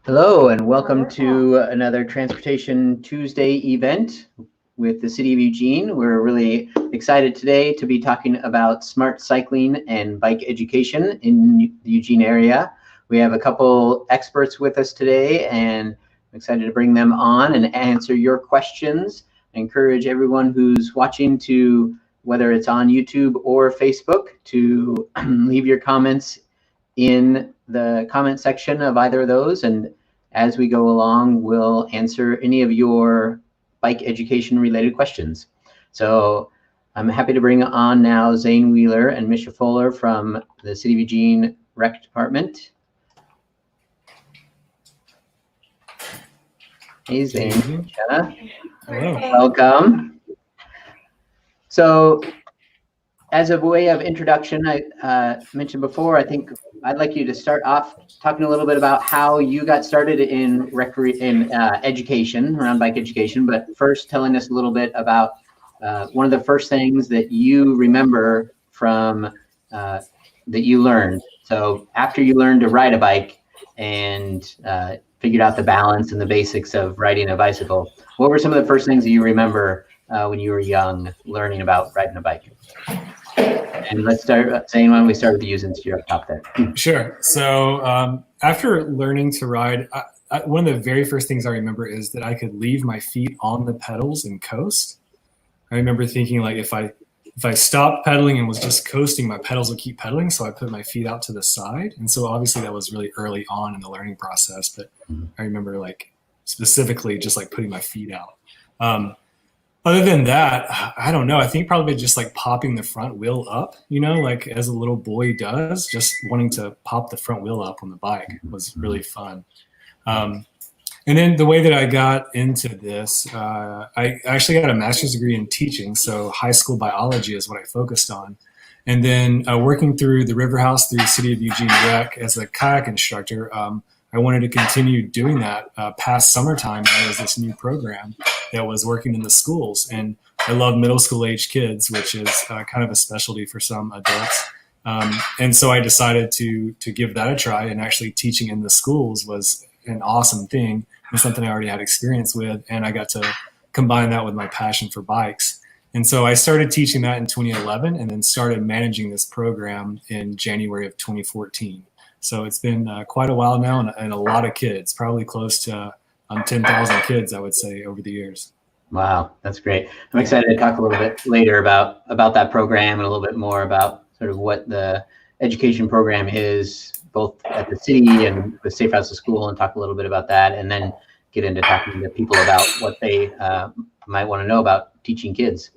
Hello and welcome to another Transportation Tuesday event with the City of Eugene. We're really excited today to be talking about smart cycling and bike education in the Eugene area. We have a couple experts with us today and I'm excited to bring them on and answer your questions. I encourage everyone who's watching to, whether it's on YouTube or Facebook, to leave your comments in the comment section of either of those, and as we go along, we'll answer any of your bike education related questions. So I'm happy to bring on now Zane Wheeler and Misha Fuller from the City of Eugene Rec Department. Hey Zane, Misha. Hello. Welcome. So as a way of introduction, I mentioned before, I think I'd like you to start off talking a little bit about how you got started in education, around bike education, but first telling us a little bit about one of the first things that you remember from that you learned. So after you learned to ride a bike and figured out the balance and the basics of riding a bicycle, what were some of the first things that you remember when you were young learning about riding a bike? And let's start, Zane, why don't we start with you since you're up top there? Sure. So after learning to ride, one of the very first things I remember is that I could leave my feet on the pedals and coast. I remember thinking, like, if I stopped pedaling and was just coasting, my pedals would keep pedaling, so I put my feet out to the side. And so obviously that was really early on in the learning process, but I remember, like, specifically just like putting my feet out. Other than that, I don't know. I think probably just like popping the front wheel up, you know, like as a little boy does, just wanting to pop the front wheel up on the bike was really fun. And then the way that I got into this, I actually got a master's degree in teaching. So high school biology is what I focused on. And then working through the River House through the City of Eugene Rec as a kayak instructor, I wanted to continue doing that past summertime. There was this new program that was working in the schools, and I love middle school age kids, which is kind of a specialty for some adults. And so I decided to give that a try, and actually teaching in the schools was an awesome thing and something I already had experience with, and I got to combine that with my passion for bikes. And so I started teaching that in 2011 and then started managing this program in January of 2014. So it's been quite a while now, and a lot of kids, probably close to 10,000 kids, I would say, over the years. Wow, that's great. I'm excited to talk a little bit later about that program and a little bit more about sort of what the education program is, both at the city and with Safe House to School, and talk a little bit about that, and then get into talking to people about what they might want to know about teaching kids.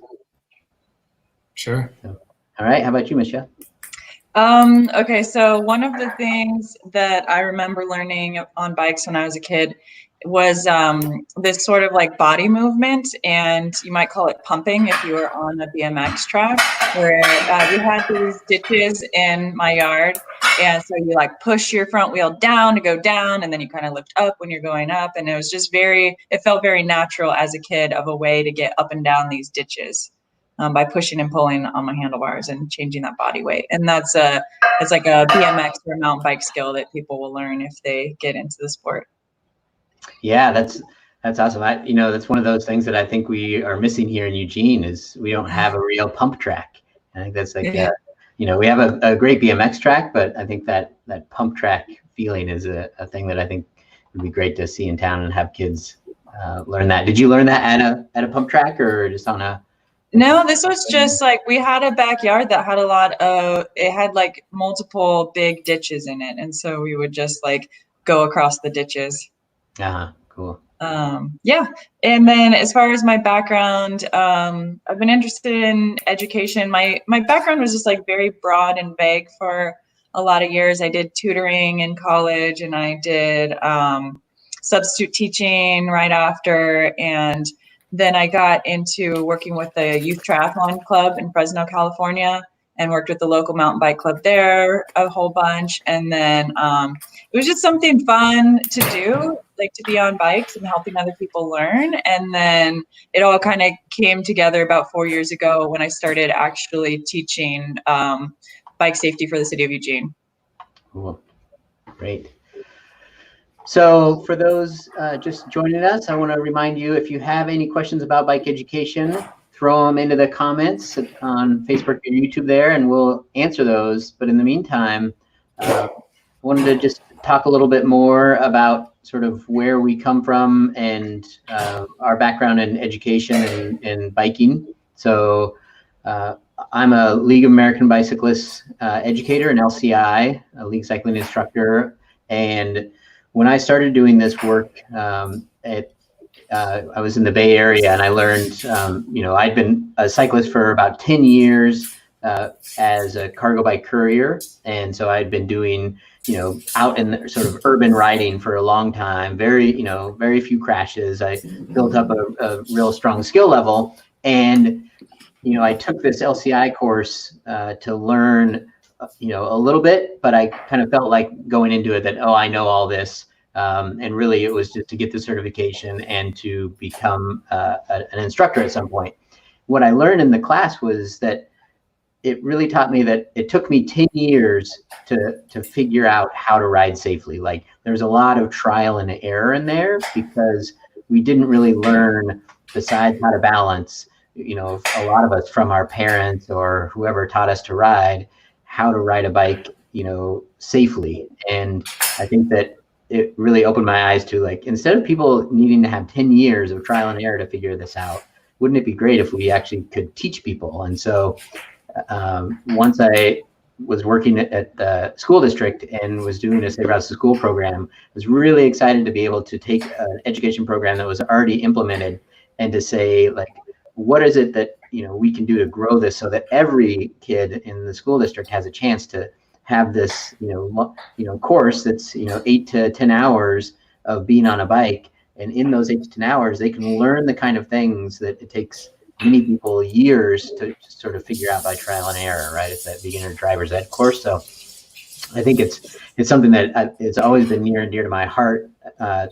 Sure. So, all right, how about you, Michelle? Okay, so one of the things that I remember learning on bikes when I was a kid was this sort of like body movement, and you might call it pumping if you were on a BMX track, where we had these ditches in my yard, and so you like push your front wheel down to go down, and then you kind of lift up when you're going up, and it was just it felt very natural as a kid of a way to get up and down these ditches. By pushing and pulling on my handlebars and changing that body weight. And it's like a BMX or a mountain bike skill that people will learn if they get into the sport. Yeah, that's awesome. That's one of those things that I think we are missing here in Eugene is we don't have a real pump track. I think that's like, we have a great BMX track, but I think that pump track feeling is a thing that I think would be great to see in town and have kids learn that. Did you learn that at a pump track or just on a? No, this was just like, we had a backyard that had it had like multiple big ditches in it. And so we would just like go across the ditches. Cool. Yeah. And then as far as my background, I've been interested in education. My background was just like very broad and vague for a lot of years. I did tutoring in college, and I did substitute teaching right after. And then I got into working with the youth triathlon club in Fresno, California, and worked with the local mountain bike club there a whole bunch. And then it was just something fun to do, like to be on bikes and helping other people learn. And then it all kind of came together about 4 years ago when I started actually teaching bike safety for the City of Eugene. Cool. Great. So for those just joining us, I want to remind you, if you have any questions about bike education, throw them into the comments on Facebook or YouTube there, and we'll answer those. But in the meantime, I wanted to just talk a little bit more about sort of where we come from and our background in education and biking. So I'm a League of American Bicyclists educator, an LCI, a league cycling instructor. And when I started doing this work, I was in the Bay Area, and I learned, I'd been a cyclist for about 10 years as a cargo bike courier. And so I'd been doing, out in the sort of urban riding for a long time, very few crashes. I built up a real strong skill level. And, I took this LCI course to learn a little bit, but I kind of felt like going into it that, I know all this. And really it was just to get the certification and to become an instructor at some point. What I learned in the class was that it really taught me that it took me 10 years to figure out how to ride safely. Like, there's a lot of trial and error in there because we didn't really learn, besides how to balance, a lot of us from our parents or whoever taught us to ride, how to ride a bike, safely. And I think that it really opened my eyes to, like, instead of people needing to have 10 years of trial and error to figure this out, wouldn't it be great if we actually could teach people? And so once I was working at the school district and was doing a Safe Routes to School program, I was really excited to be able to take an education program that was already implemented and to say, like, what is it that we can do to grow this so that every kid in the school district has a chance to have this course that's 8 to 10 hours of being on a bike, and in those 8 to 10 hours they can learn the kind of things that it takes many people years to sort of figure out by trial and error, right? It's that beginner driver's ed course. So I think it's something that it's always been near and dear to my heart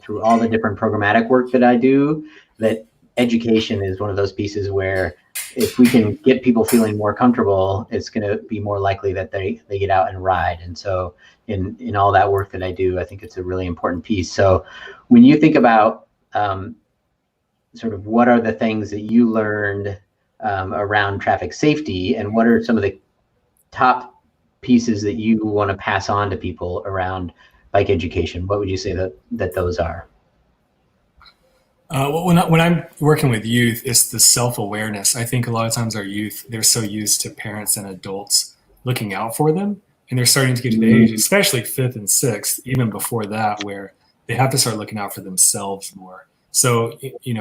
through all the different programmatic work that I do, that education is one of those pieces where if we can get people feeling more comfortable, it's going to be more likely that they get out and ride. And so in all that work that I do, I think it's a really important piece. So when you think about sort of what are the things that you learned around traffic safety, and what are some of the top pieces that you want to pass on to people around bike education, what would you say that those are? Well, when I'm working with youth, it's the self-awareness. I think a lot of times our youth, they're so used to parents and adults looking out for them, and they're starting to get to the age, especially 5th and 6th, even before that, where they have to start looking out for themselves more. So,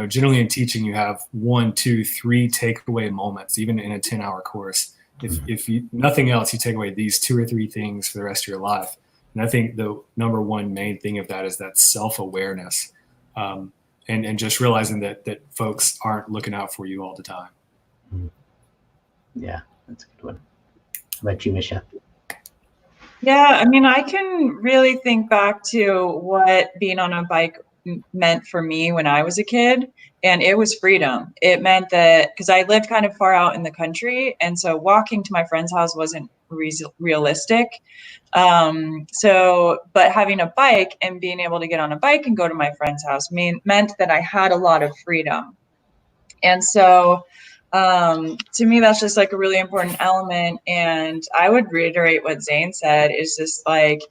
generally in teaching, you have 1, 2, 3 takeaway moments, even in a 10-hour course. If you, nothing else, you take away these 2 or 3 things for the rest of your life. And I think the number one main thing of that is that self-awareness. And just realizing that folks aren't looking out for you all the time. Yeah, that's a good one. How about you, Michelle? Yeah, I mean, I can really think back to what being on a bike meant for me when I was a kid, and it was freedom. It meant that, because I lived kind of far out in the country, and so walking to my friend's house wasn't realistic. But having a bike and being able to get on a bike and go to my friend's house meant that I had a lot of freedom. And so to me, that's just like a really important element. And I would reiterate what Zane said, is just like,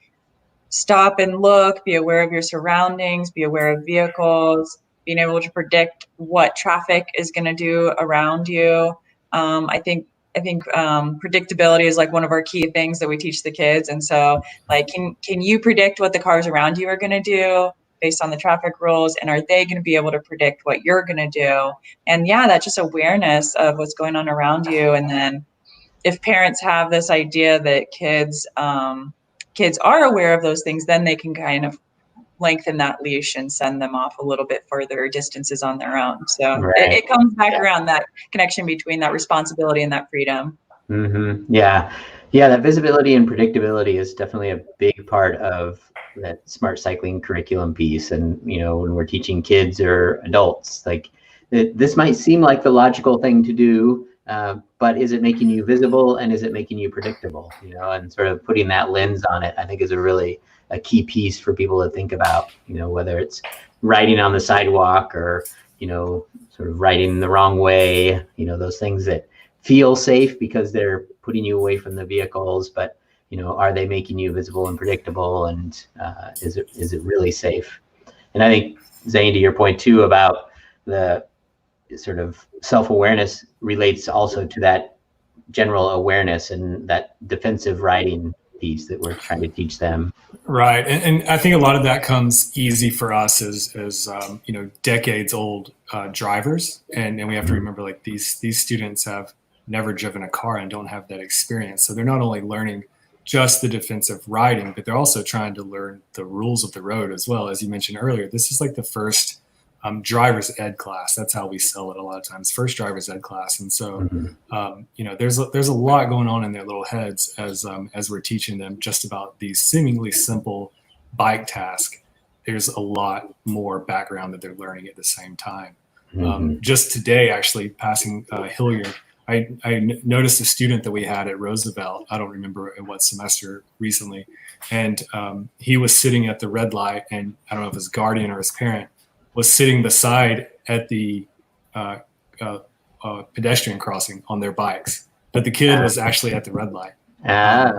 stop and look, be aware of your surroundings, be aware of vehicles, being able to predict what traffic is going to do around you. I think predictability is like one of our key things that we teach the kids. And so, like, can you predict what the cars around you are going to do based on the traffic rules? And are they going to be able to predict what you're going to do? And yeah, that's just awareness of what's going on around you. And then if parents have this idea that kids are aware of those things, then they can kind of lengthen that leash and send them off a little bit further distances on their own. So right. it comes back around that connection between that responsibility and that freedom. Mm-hmm. Yeah. That visibility and predictability is definitely a big part of that SmartCycling curriculum piece. And, when we're teaching kids or adults, like, this might seem like the logical thing to do, but is it making you visible, and is it making you predictable? And sort of putting that lens on it, I think, is a really a key piece for people to think about, whether it's riding on the sidewalk or, sort of riding the wrong way, those things that feel safe because they're putting you away from the vehicles, but, are they making you visible and predictable, and is it really safe? And I think, Zane, to your point too about the sort of self-awareness relates also to that general awareness and that defensive riding piece that we're trying to teach them. Right. And I think a lot of that comes easy for us as decades old drivers. And we have to remember, like, these students have never driven a car and don't have that experience. So they're not only learning just the defensive riding, but they're also trying to learn the rules of the road as well. As you mentioned earlier, this is like the first driver's ed class. That's how we sell it a lot of times, first driver's ed class. And so, there's a lot going on in their little heads as we're teaching them just about these seemingly simple bike tasks. There's a lot more background that they're learning at the same time. Just today, actually passing Hilliard, I noticed a student that we had at Roosevelt. I don't remember in what semester recently. And he was sitting at the red light, and I don't know if his guardian or his parent was sitting beside at the pedestrian crossing on their bikes. But the kid was actually at the red light.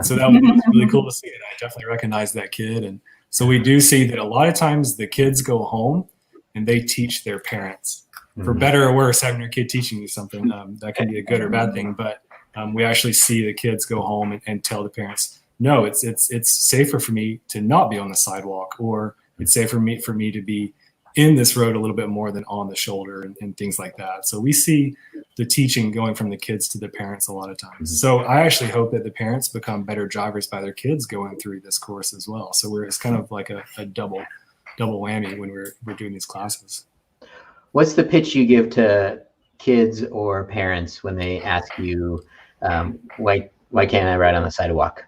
So that was really cool to see. And I definitely recognized that kid. And so we do see that a lot of times the kids go home and they teach their parents. For better or worse, having your kid teaching you something, that can be a good or bad thing. But we actually see the kids go home and tell the parents, no, it's safer for me to not be on the sidewalk, or it's safer for me to be in this road a little bit more than on the shoulder, and things like that. So we see the teaching going from the kids to the parents a lot of times. So I actually hope that the parents become better drivers by their kids going through this course as well. So it's kind of like a double whammy when we're doing these classes. What's the pitch you give to kids or parents when they ask you, why can't I ride on the sidewalk?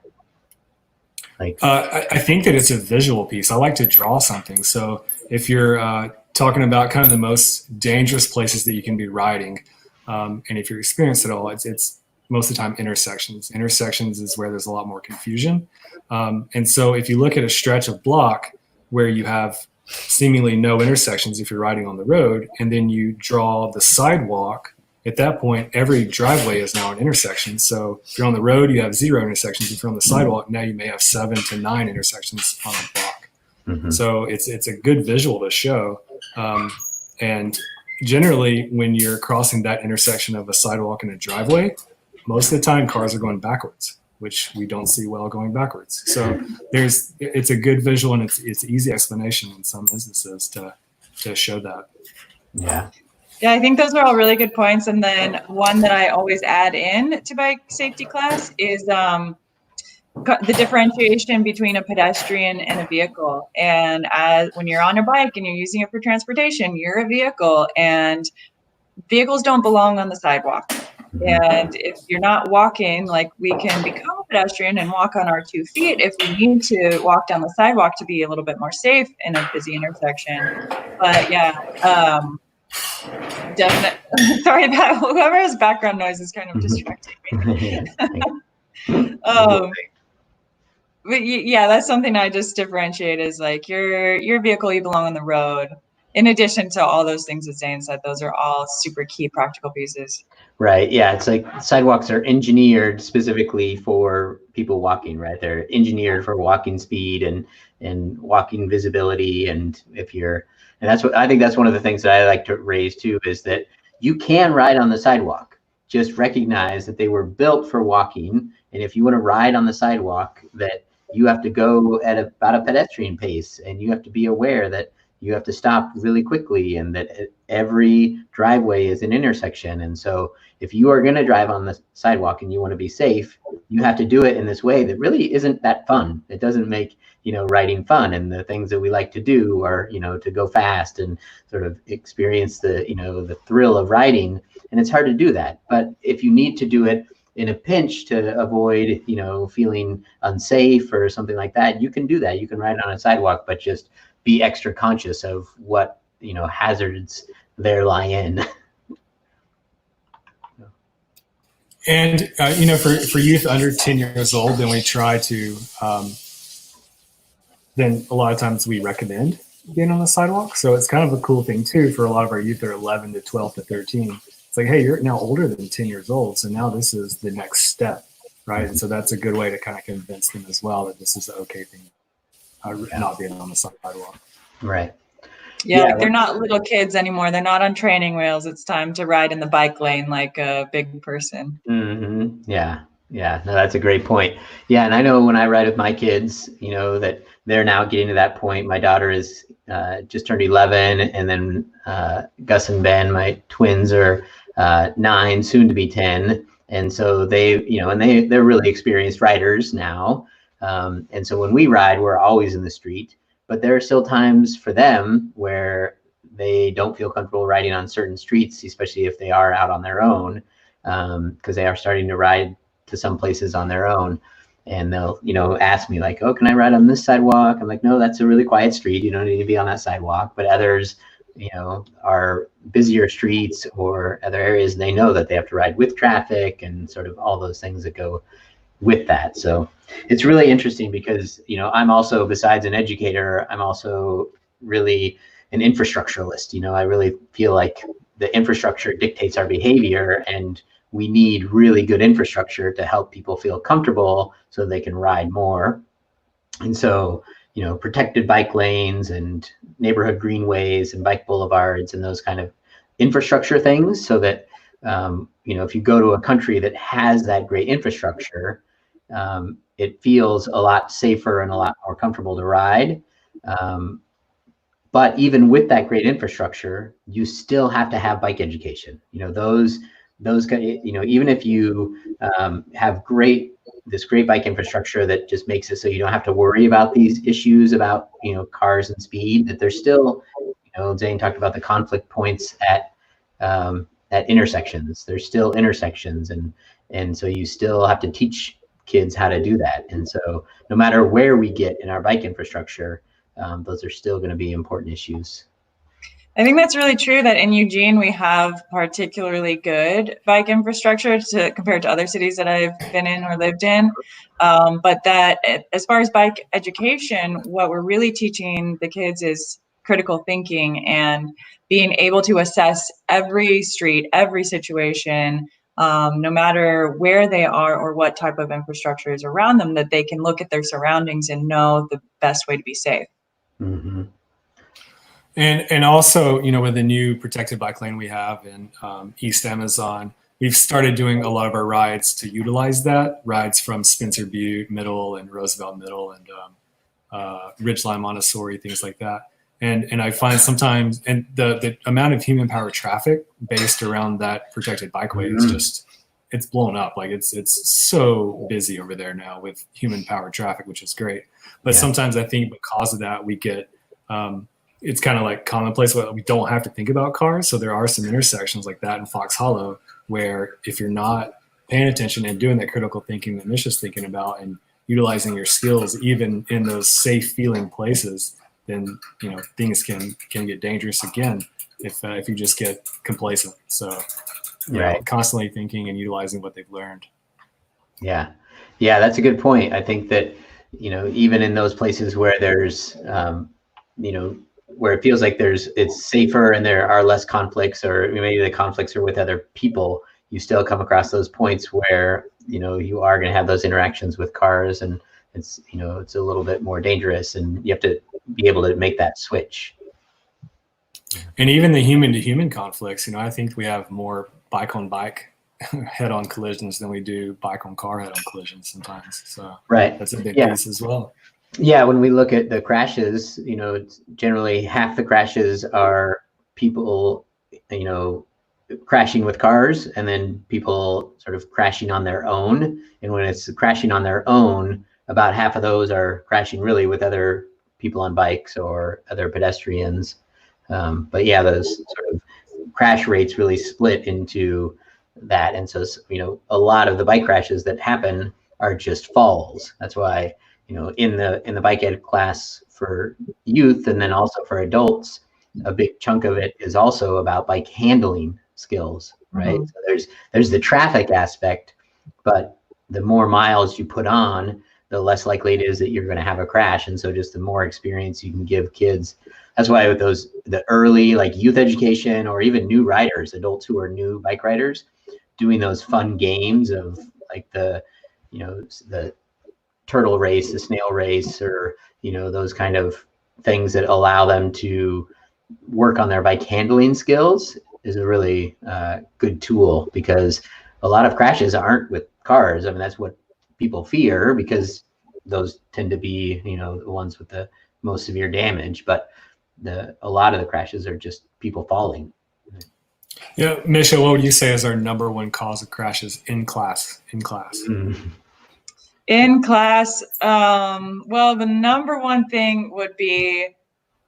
I think that it's a visual piece. I like to draw something. So if you're talking about kind of the most dangerous places that you can be riding, and if you're experienced at all, it's most of the time intersections. Intersections is where there's a lot more confusion. And so if you look at a stretch of block where you have seemingly no intersections if you're riding on the road, and then you draw the sidewalk, at that point, every driveway is now an intersection. So if you're on the road, you have 0 intersections. If you're on the sidewalk, now you may have 7 to 9 intersections on a block. So it's a good visual to show. And generally, when you're crossing that intersection of a sidewalk and a driveway, most of the time cars are going backwards, which we don't see well going backwards. So it's a good visual, and it's easy explanation in some instances to show that. Yeah, I think those are all really good points. And then one that I always add in to bike safety class is the differentiation between a pedestrian and a vehicle. And when you're on a bike and you're using it for transportation, you're a vehicle, and vehicles don't belong on the sidewalk. And if you're not walking, like, we can become a pedestrian and walk on our 2 feet if we need to walk down the sidewalk to be a little bit more safe in a busy intersection. But yeah, definitely. Sorry about whoever has background noise is kind of distracting me. But yeah, that's something I just differentiate is, like, your vehicle, you belong on the road. In addition to all those things that Zane said, those are all super key practical pieces. Right. Yeah. It's like sidewalks are engineered specifically for people walking, right? They're engineered for walking speed and walking visibility. And that's what I think, that's one of the things that I like to raise too, is that you can ride on the sidewalk. Just recognize that they were built for walking. And if you want to ride on the sidewalk, that you have to go at about a pedestrian pace, and you have to be aware that you have to stop really quickly, and that every driveway is an intersection. And so if you are going to drive on the sidewalk and you want to be safe, you have to do it in this way that really isn't that fun. It doesn't make, riding fun. And the things that we like to do are, to go fast and sort of experience the, the thrill of riding. And it's hard to do that. But if you need to do it in a pinch to avoid, feeling unsafe or something like that, you can do that. You can ride on a sidewalk, but just be extra conscious of what, hazards there lie in. And, for youth under 10 years old, then we try to then a lot of times we recommend being on the sidewalk. So it's kind of a cool thing too for a lot of our youth that are 11 to 12 to 13. It's like, hey, you're now older than 10 years old. So now this is the next step, right? And so that's a good way to kind of convince them as well that this is the okay thing, not being on the sidewalk. Right. Yeah, like they're not little kids anymore. They're not on training wheels. It's time to ride in the bike lane like a big person. Mm-hmm. Yeah. Yeah. No, that's a great point. Yeah. And I know when I ride with my kids, you know, that they're now getting to that point. My daughter is just turned 11, and then Gus and Ben, my twins, are 9, soon to be 10. And so they, you know, and they're really experienced riders now. And so when we ride, we're always in the street. But there are still times for them where they don't feel comfortable riding on certain streets, especially if they are out on their own, because they are starting to ride to some places on their own. And they'll, you know, ask me like, oh, can I ride on this sidewalk? I'm like, no, that's a really quiet street. You don't need to be on that sidewalk. But others, you know, are busier streets or other areas. They know that they have to ride with traffic and sort of all those things that go with that. So it's really interesting because, you know, I'm also, besides an educator, I'm also really an infrastructuralist. You know, I really feel like the infrastructure dictates our behavior, and we need really good infrastructure to help people feel comfortable so they can ride more. And so, you know, protected bike lanes and neighborhood greenways and bike boulevards and those kind of infrastructure things, so that, you know, if you go to a country that has that great infrastructure, it feels a lot safer and a lot more comfortable to ride. But even with that great infrastructure, you still have to have bike education. You know, those, you know, even if you have this great bike infrastructure that just makes it so you don't have to worry about these issues about, you know, cars and speed, that there's still, you know, Zane talked about the conflict points at intersections. There's still intersections, and so you still have to teach kids how to do that. And so no matter where we get in our bike infrastructure, those are still going to be important issues. I think that's really true that in Eugene, we have particularly good bike infrastructure compared to other cities that I've been in or lived in. But that as far as bike education, what we're really teaching the kids is critical thinking and being able to assess every street, every situation, no matter where they are or what type of infrastructure is around them, that they can look at their surroundings and know the best way to be safe. Mm-hmm. And also, you know, with the new protected bike lane we have in East Amazon, we've started doing a lot of our rides to utilize that. Rides from Spencer Butte Middle and Roosevelt Middle and Ridgeline Montessori, things like that. And I find sometimes, and the amount of human powered traffic based around that protected bikeway is just, it's blown up. Like it's so busy over there now with human powered traffic, which is great. But sometimes I think because of that, we get, it's kind of like commonplace where we don't have to think about cars. So there are some intersections like that in Fox Hollow where if you're not paying attention and doing that critical thinking that Misha's thinking about and utilizing your skills, even in those safe feeling places, then, you know, things can get dangerous again if you just get complacent. So constantly thinking and utilizing what they've learned. Yeah, that's a good point. I think that, you know, even in those places where there's, you know, where it feels like it's safer and there are less conflicts, or maybe the conflicts are with other people, you still come across those points where, you know, you are going to have those interactions with cars, and it's, you know, it's a little bit more dangerous, and you have to be able to make that switch. And even the human to human conflicts, you know, I think we have more bike on bike head on collisions than we do bike on car head on collisions sometimes. So that's a big piece as well. Yeah, when we look at the crashes, you know, it's generally half the crashes are people, you know, crashing with cars, and then people sort of crashing on their own. And when it's crashing on their own, about half of those are crashing really with other people on bikes or other pedestrians. But yeah, those sort of crash rates really split into that. And so, you know, a lot of the bike crashes that happen are just falls. That's why, you know, in the bike ed class for youth and then also for adults, a big chunk of it is also about bike handling skills, right? So there's the traffic aspect, but the more miles you put on, the less likely it is that you're going to have a crash. And so just the more experience you can give kids. That's why with the early like youth education, or even new riders, adults who are new bike riders, doing those fun games of like the turtle race, the snail race, or, those kind of things that allow them to work on their bike handling skills is a really good tool, because a lot of crashes aren't with cars. I mean, that's what people fear, because those tend to be, the ones with the most severe damage. But a lot of the crashes are just people falling. Yeah, Misha, what would you say is our number one cause of crashes in class? Mm-hmm. In class, well, the number one thing would be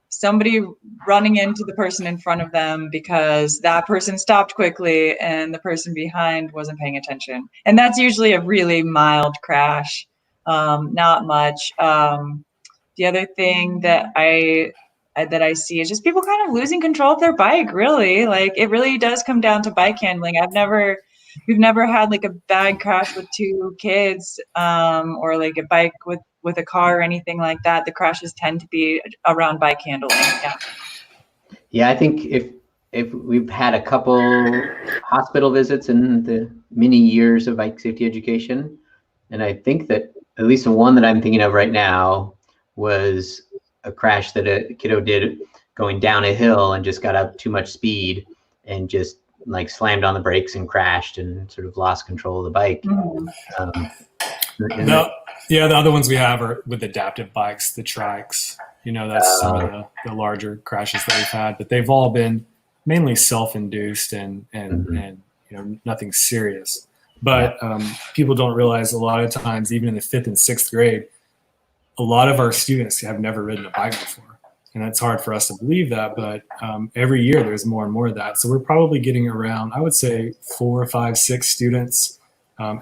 somebody running into the person in front of them because that person stopped quickly and the person behind wasn't paying attention. And that's usually a really mild crash, not much. The other thing that I see is just people kind of losing control of their bike, really. Like, it really does come down to bike handling. We've never had like a bad crash with two kids, or like a bike with a car or anything like that. The crashes tend to be around bike handling. Yeah, I think if we've had a couple hospital visits in the many years of bike safety education, and I think that at least the one that I'm thinking of right now was a crash that a kiddo did going down a hill and just got up too much speed and just like slammed on the brakes and crashed and sort of lost control of the bike. Mm-hmm. The other ones we have are with adaptive bikes, the trikes. That's some of the larger crashes that we've had, but they've all been mainly self-induced and nothing serious. But people don't realize a lot of times, even in the 5th and 6th grade, a lot of our students have never ridden a bike before. And it's hard for us to believe that, but every year there's more and more of that. So we're probably getting around, I would say, 4, 5, 6 students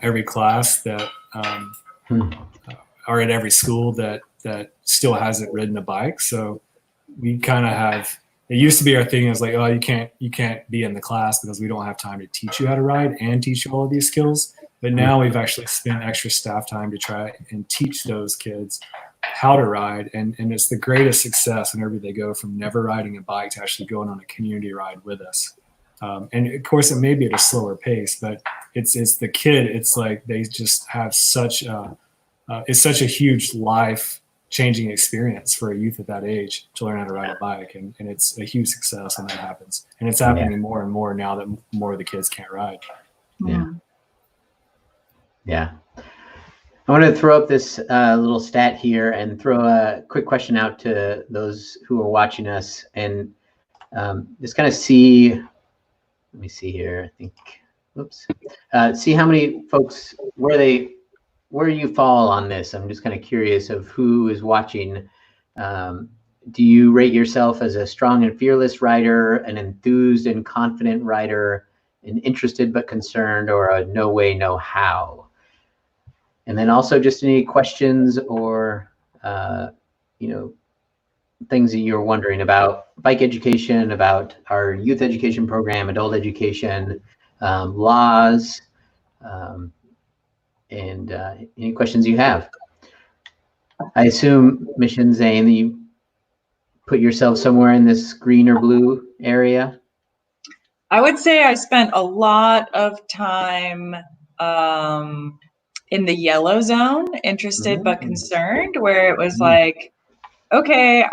every class that are at every school that still hasn't ridden a bike. So we kind of have, it used to be our thing is like, oh, you can't be in the class because we don't have time to teach you how to ride and teach you all of these skills. But now we've actually spent extra staff time to try and teach those kids how to ride. And it's the greatest success whenever they go from never riding a bike to actually going on a community ride with us. And of course, it may be at a slower pace, but it's the kid. It's like they just have it's such a huge life-changing experience for a youth at that age to learn how to ride a bike. And it's a huge success when that happens. And it's happening more and more now that more of the kids can't ride. Yeah. I want to throw up this little stat here and throw a quick question out to those who are watching us, and just kind of see, let me see here, I think, whoops, see how many folks, where you fall on this. I'm just kind of curious of who is watching. Do you rate yourself as a strong and fearless rider, an enthused and confident rider, an interested but concerned, or a no way, no how? And then also just any questions or, things that you're wondering about bike education, about our youth education program, adult education, laws, and any questions you have. I assume, Mission Zane, that you put yourself somewhere in this green or blue area? I would say I spent a lot of time in the yellow zone, interested but concerned, where it was like, okay,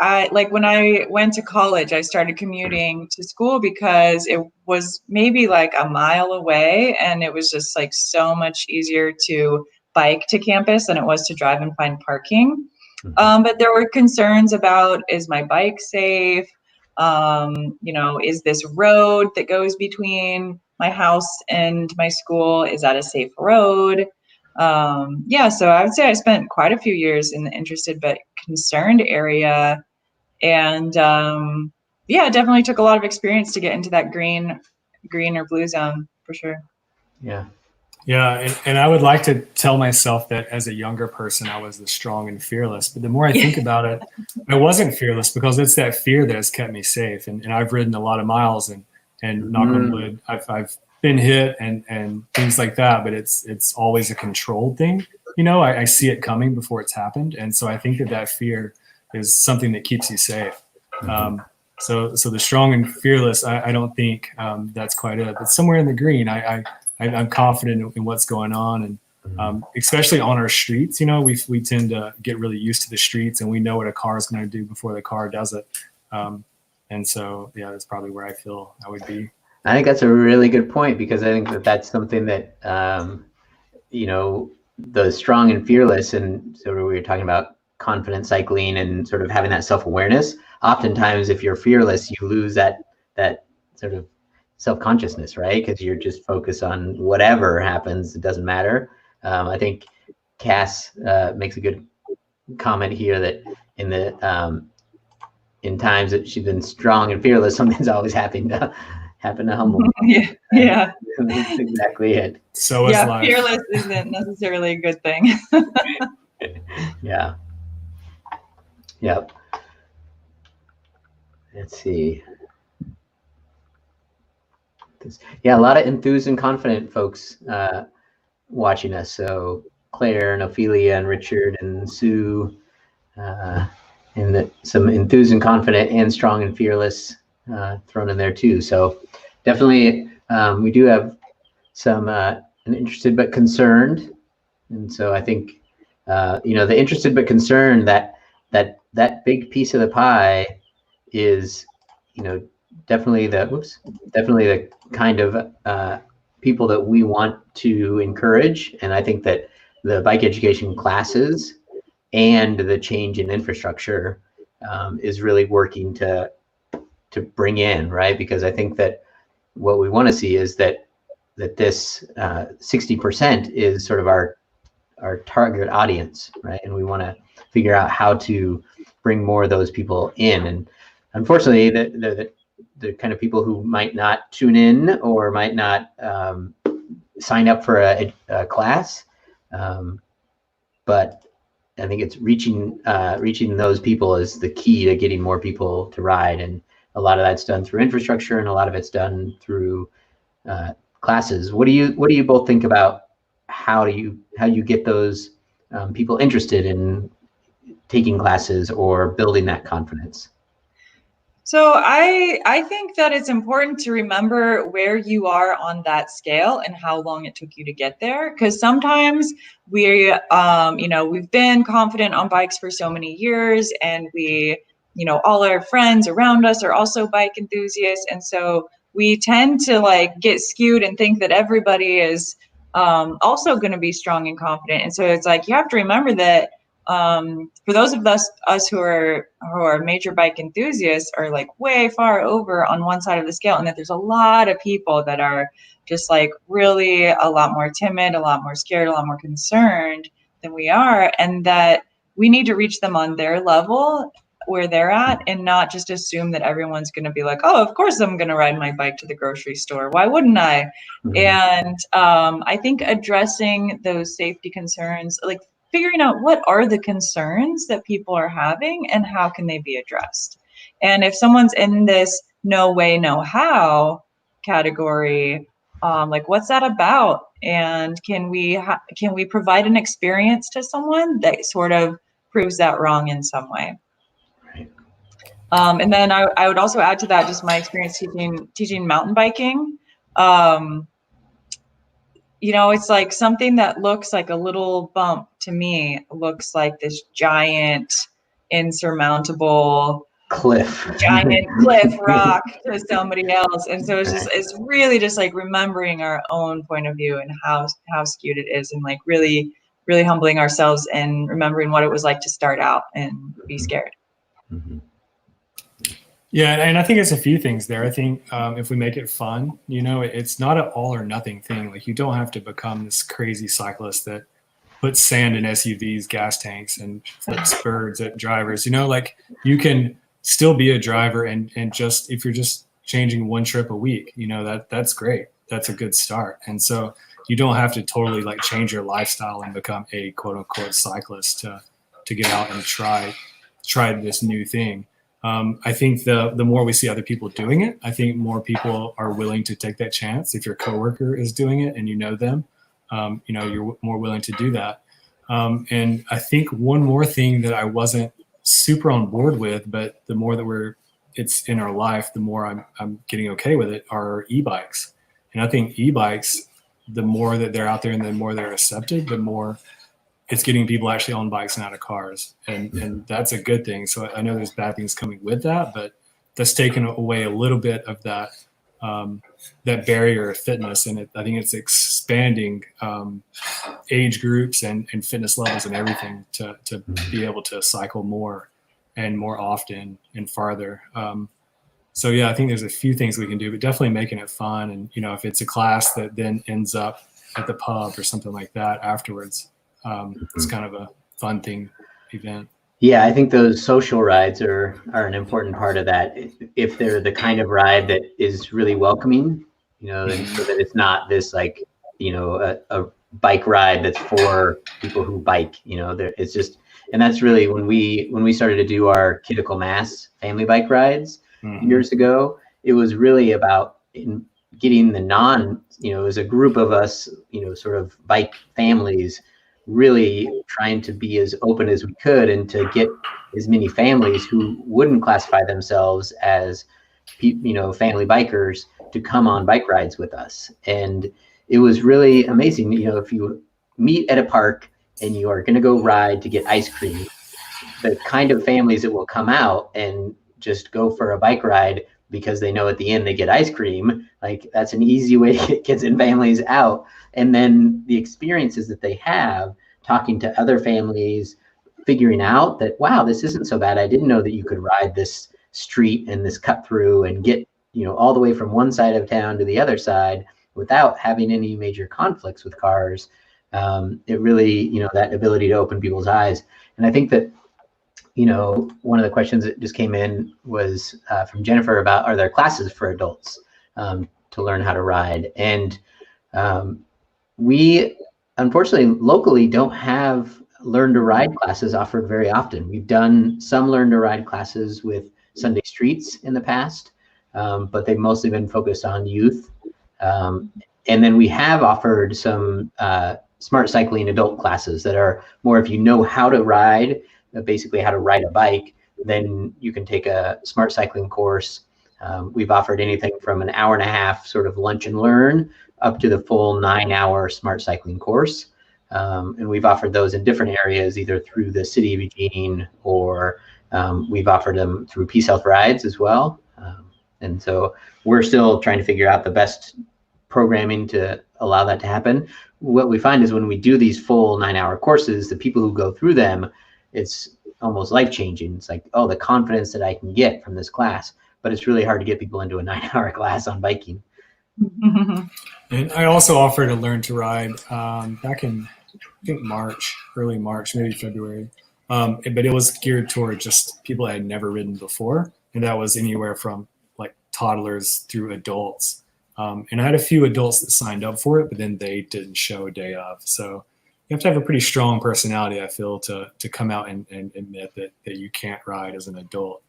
when I went to college, I started commuting to school because it was maybe like a mile away, and it was just like so much easier to bike to campus than it was to drive and find parking. But there were concerns about, is my bike safe? Is this road that goes between my house and my school, is that a safe road? So I would say I spent quite a few years in the interested but concerned area, and it definitely took a lot of experience to get into that green or blue zone for sure. Yeah, and I would like to tell myself that as a younger person, I was the strong and fearless. But the more I think about it, I wasn't fearless, because it's that fear that has kept me safe. And I've ridden a lot of miles, and knock on wood, I've been hit and things like that. But it's always a controlled thing. I see it coming before it's happened. And so I think that fear is something that keeps you safe. So the strong and fearless, I don't think that's quite it. But somewhere in the green, I'm confident in what's going on, and especially on our streets. We tend to get really used to the streets, and we know what a car is going to do before the car does it. And so, yeah, that's probably where I feel I would be. I think that's a really good point, because I think that's something that the strong and fearless, and sort of we were talking about confident cycling and sort of having that self-awareness. Oftentimes, if you're fearless, you lose that sort of self-consciousness, right? Because you're just focused on whatever happens, it doesn't matter. I think Cass makes a good comment here that in times that she's been strong and fearless, something's always happened to humble. Yeah. That's exactly it. So is life. Fearless isn't necessarily a good thing. Yeah. Yep. Let's see. Yeah, a lot of enthused and confident folks watching us. So Claire and Ophelia and Richard and Sue, and some enthused and confident and strong and fearless thrown in there too. So definitely we do have some an interested but concerned. And so I think the interested but concerned, that big piece of the pie is definitely the kind of people that we want to encourage. And I think that the bike education classes and the change in infrastructure is really working to bring in, right? Because I think that what we want to see is that this 60% is sort of our target audience, right? And we want to figure out how to bring more of those people in. And unfortunately, the kind of people who might not tune in or might not sign up for a class, but I think it's reaching those people is the key to getting more people to ride. And a lot of that's done through infrastructure, and a lot of it's done through classes. What do you both think about how you get those people interested in taking classes or building that confidence? So I think that it's important to remember where you are on that scale and how long it took you to get there. Because sometimes we've been confident on bikes for so many years, and all our friends around us are also bike enthusiasts. And so we tend to get skewed and think that everybody is also going to be strong and confident. And so it's you have to remember that for those of us who are major bike enthusiasts are way far over on one side of the scale, and that there's a lot of people that are just really a lot more timid, a lot more scared, a lot more concerned than we are, and that we need to reach them on their level where they're at, and not just assume that everyone's going to be oh, of course I'm going to ride my bike to the grocery store. Why wouldn't I? Mm-hmm. And I think addressing those safety concerns, figuring out what are the concerns that people are having and how can they be addressed. And if someone's in this no way, no how category, what's that about? And can we provide an experience to someone that sort of proves that wrong in some way? Right. And then I would also add to that just my experience teaching mountain biking. It's something that looks like a little bump to me, looks like this giant, insurmountable giant cliff rock to somebody else. And so it's really just remembering our own point of view and how skewed it is, and really, really humbling ourselves and remembering what it was like to start out and be scared. Mm-hmm. Yeah, and I think it's a few things there. I think if we make it fun, it's not an all or nothing thing. You don't have to become this crazy cyclist that puts sand in SUVs, gas tanks, and flips birds at drivers. You can still be a driver, and just if you're just changing one trip a week, that's great. That's a good start. And so you don't have to totally change your lifestyle and become a quote unquote cyclist to get out and try this new thing. I think the more we see other people doing it, I think more people are willing to take that chance. If your coworker is doing it and you know them, you're more willing to do that. And I think one more thing that I wasn't super on board with, but the more that it's in our life, the more I'm getting okay with it, are e-bikes. And I think e-bikes, the more that they're out there and the more they're accepted, the more it's getting people actually on bikes and out of cars. And that's a good thing. So I know there's bad things coming with that, but that's taken away a little bit of that that barrier of fitness. And I think it's expanding age groups and fitness levels and everything to be able to cycle more and more often and farther. So yeah, I think there's a few things we can do, but definitely making it fun. And, you know, if it's a class that then ends up at the pub or something like that afterwards, it's kind of a fun event. Yeah, I think those social rides are an important part of that. If they're the kind of ride that is really welcoming, you know, and so that it's not this like, you know, a bike ride that's for people who bike, you know, it's just, and that's really when we started to do our critical mass family bike rides years ago, it was really about getting the you know, as a group of us, you know, sort of bike families, really trying to be as open as we could and to get as many families who wouldn't classify themselves as, you know, family bikers to come on bike rides with us. And it was really amazing. You know, if you meet at a park and you are going to go ride to get ice cream, the kind of families that will come out and just go for a bike ride because they know at the end they get ice cream, like that's an easy way to get kids and families out. And then the experiences that they have talking to other families, figuring out that, wow, this isn't so bad. I didn't know that you could ride this street and this cut through and get, you know, all the way from one side of town to the other side without having any major conflicts with cars. It really, you know, that ability to open people's eyes. And I think that, you know, one of the questions that just came in was from Jennifer about, are there classes for adults to learn how to ride? And we, unfortunately, locally don't have learn to ride classes offered very often. We've done some learn to ride classes with Sunday Streets in the past, but they've mostly been focused on youth. And then we have offered some SmartCycling adult classes that are more, if you know how to ride, basically how to ride a bike, then you can take a SmartCycling course. We've offered anything from an hour and a half sort of lunch and learn up to the full 9-hour SmartCycling course. And we've offered those in different areas, either through the city of Eugene or we've offered them through Peace Health Rides as well. And so we're still trying to figure out the best programming to allow that to happen. What we find is when we do these full 9-hour courses, the people who go through them, it's almost life-changing. It's like, oh, the confidence that I can get from this class, but it's really hard to get people into a 9-hour class on biking. And I also offered to learn to ride back in, I think early March, maybe February. But it was geared toward just people that had never ridden before. And that was anywhere from like toddlers through adults. And I had a few adults that signed up for it, but then they didn't show a day of. So you have to have a pretty strong personality, I feel, to come out and admit that you can't ride as an adult,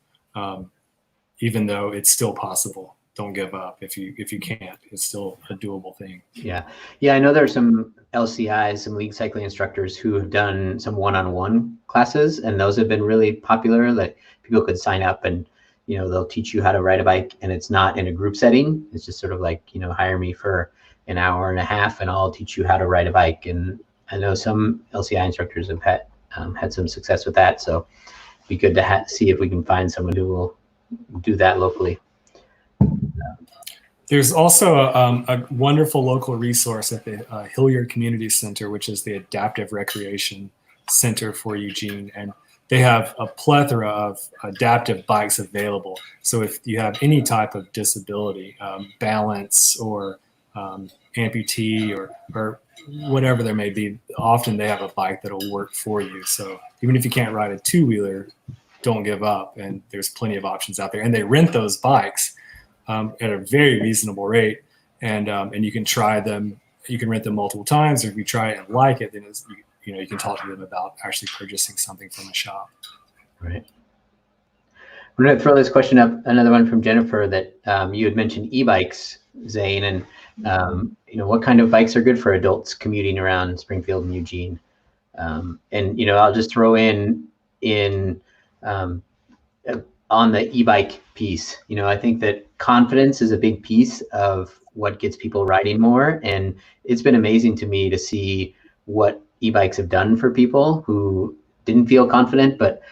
even though it's still possible. Don't give up. If you can't, it's still a doable thing. Yeah. I know there are some LCIs, some league cycling instructors who have done some one-on-one classes, and those have been really popular. Like people could sign up and, you know, they'll teach you how to ride a bike, and it's not in a group setting. It's just sort of like, you know, hire me for an hour and a half and I'll teach you how to ride a bike. And I know some LCI instructors have had some success with that. So it'd be good to see if we can find someone who will do that locally. There's also a wonderful local resource at the Hilliard Community Center, which is the Adaptive Recreation Center for Eugene. And they have a plethora of adaptive bikes available. So if you have any type of disability, balance or amputee or whatever there may be, often they have a bike that'll work for you. So even if you can't ride a two-wheeler, don't give up. And there's plenty of options out there. And they rent those bikes at a very reasonable rate, and you can try them. You can rent them multiple times, or if you try it and like it, then you can talk to them about actually purchasing something from the shop. Right. I'm going to throw this question up. Another one from Jennifer that you had mentioned e-bikes, Zane, and what kind of bikes are good for adults commuting around Springfield and Eugene? And, I'll just throw in um, on the e-bike piece, I think that confidence is a big piece of what gets people riding more. And it's been amazing to me to see what e-bikes have done for people who didn't feel confident, but,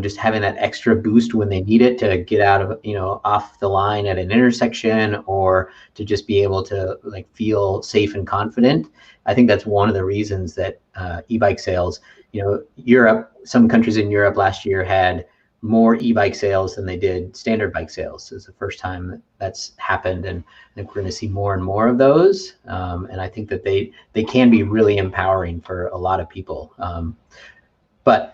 just having that extra boost when they need it to get out of, off the line at an intersection, or to just be able to like feel safe and confident. I think that's one of the reasons that e-bike sales, Europe, some countries in Europe last year had more e-bike sales than they did standard bike sales. It's the first time that's happened, and I think we're going to see more and more of those. And I think that they can be really empowering for a lot of people. But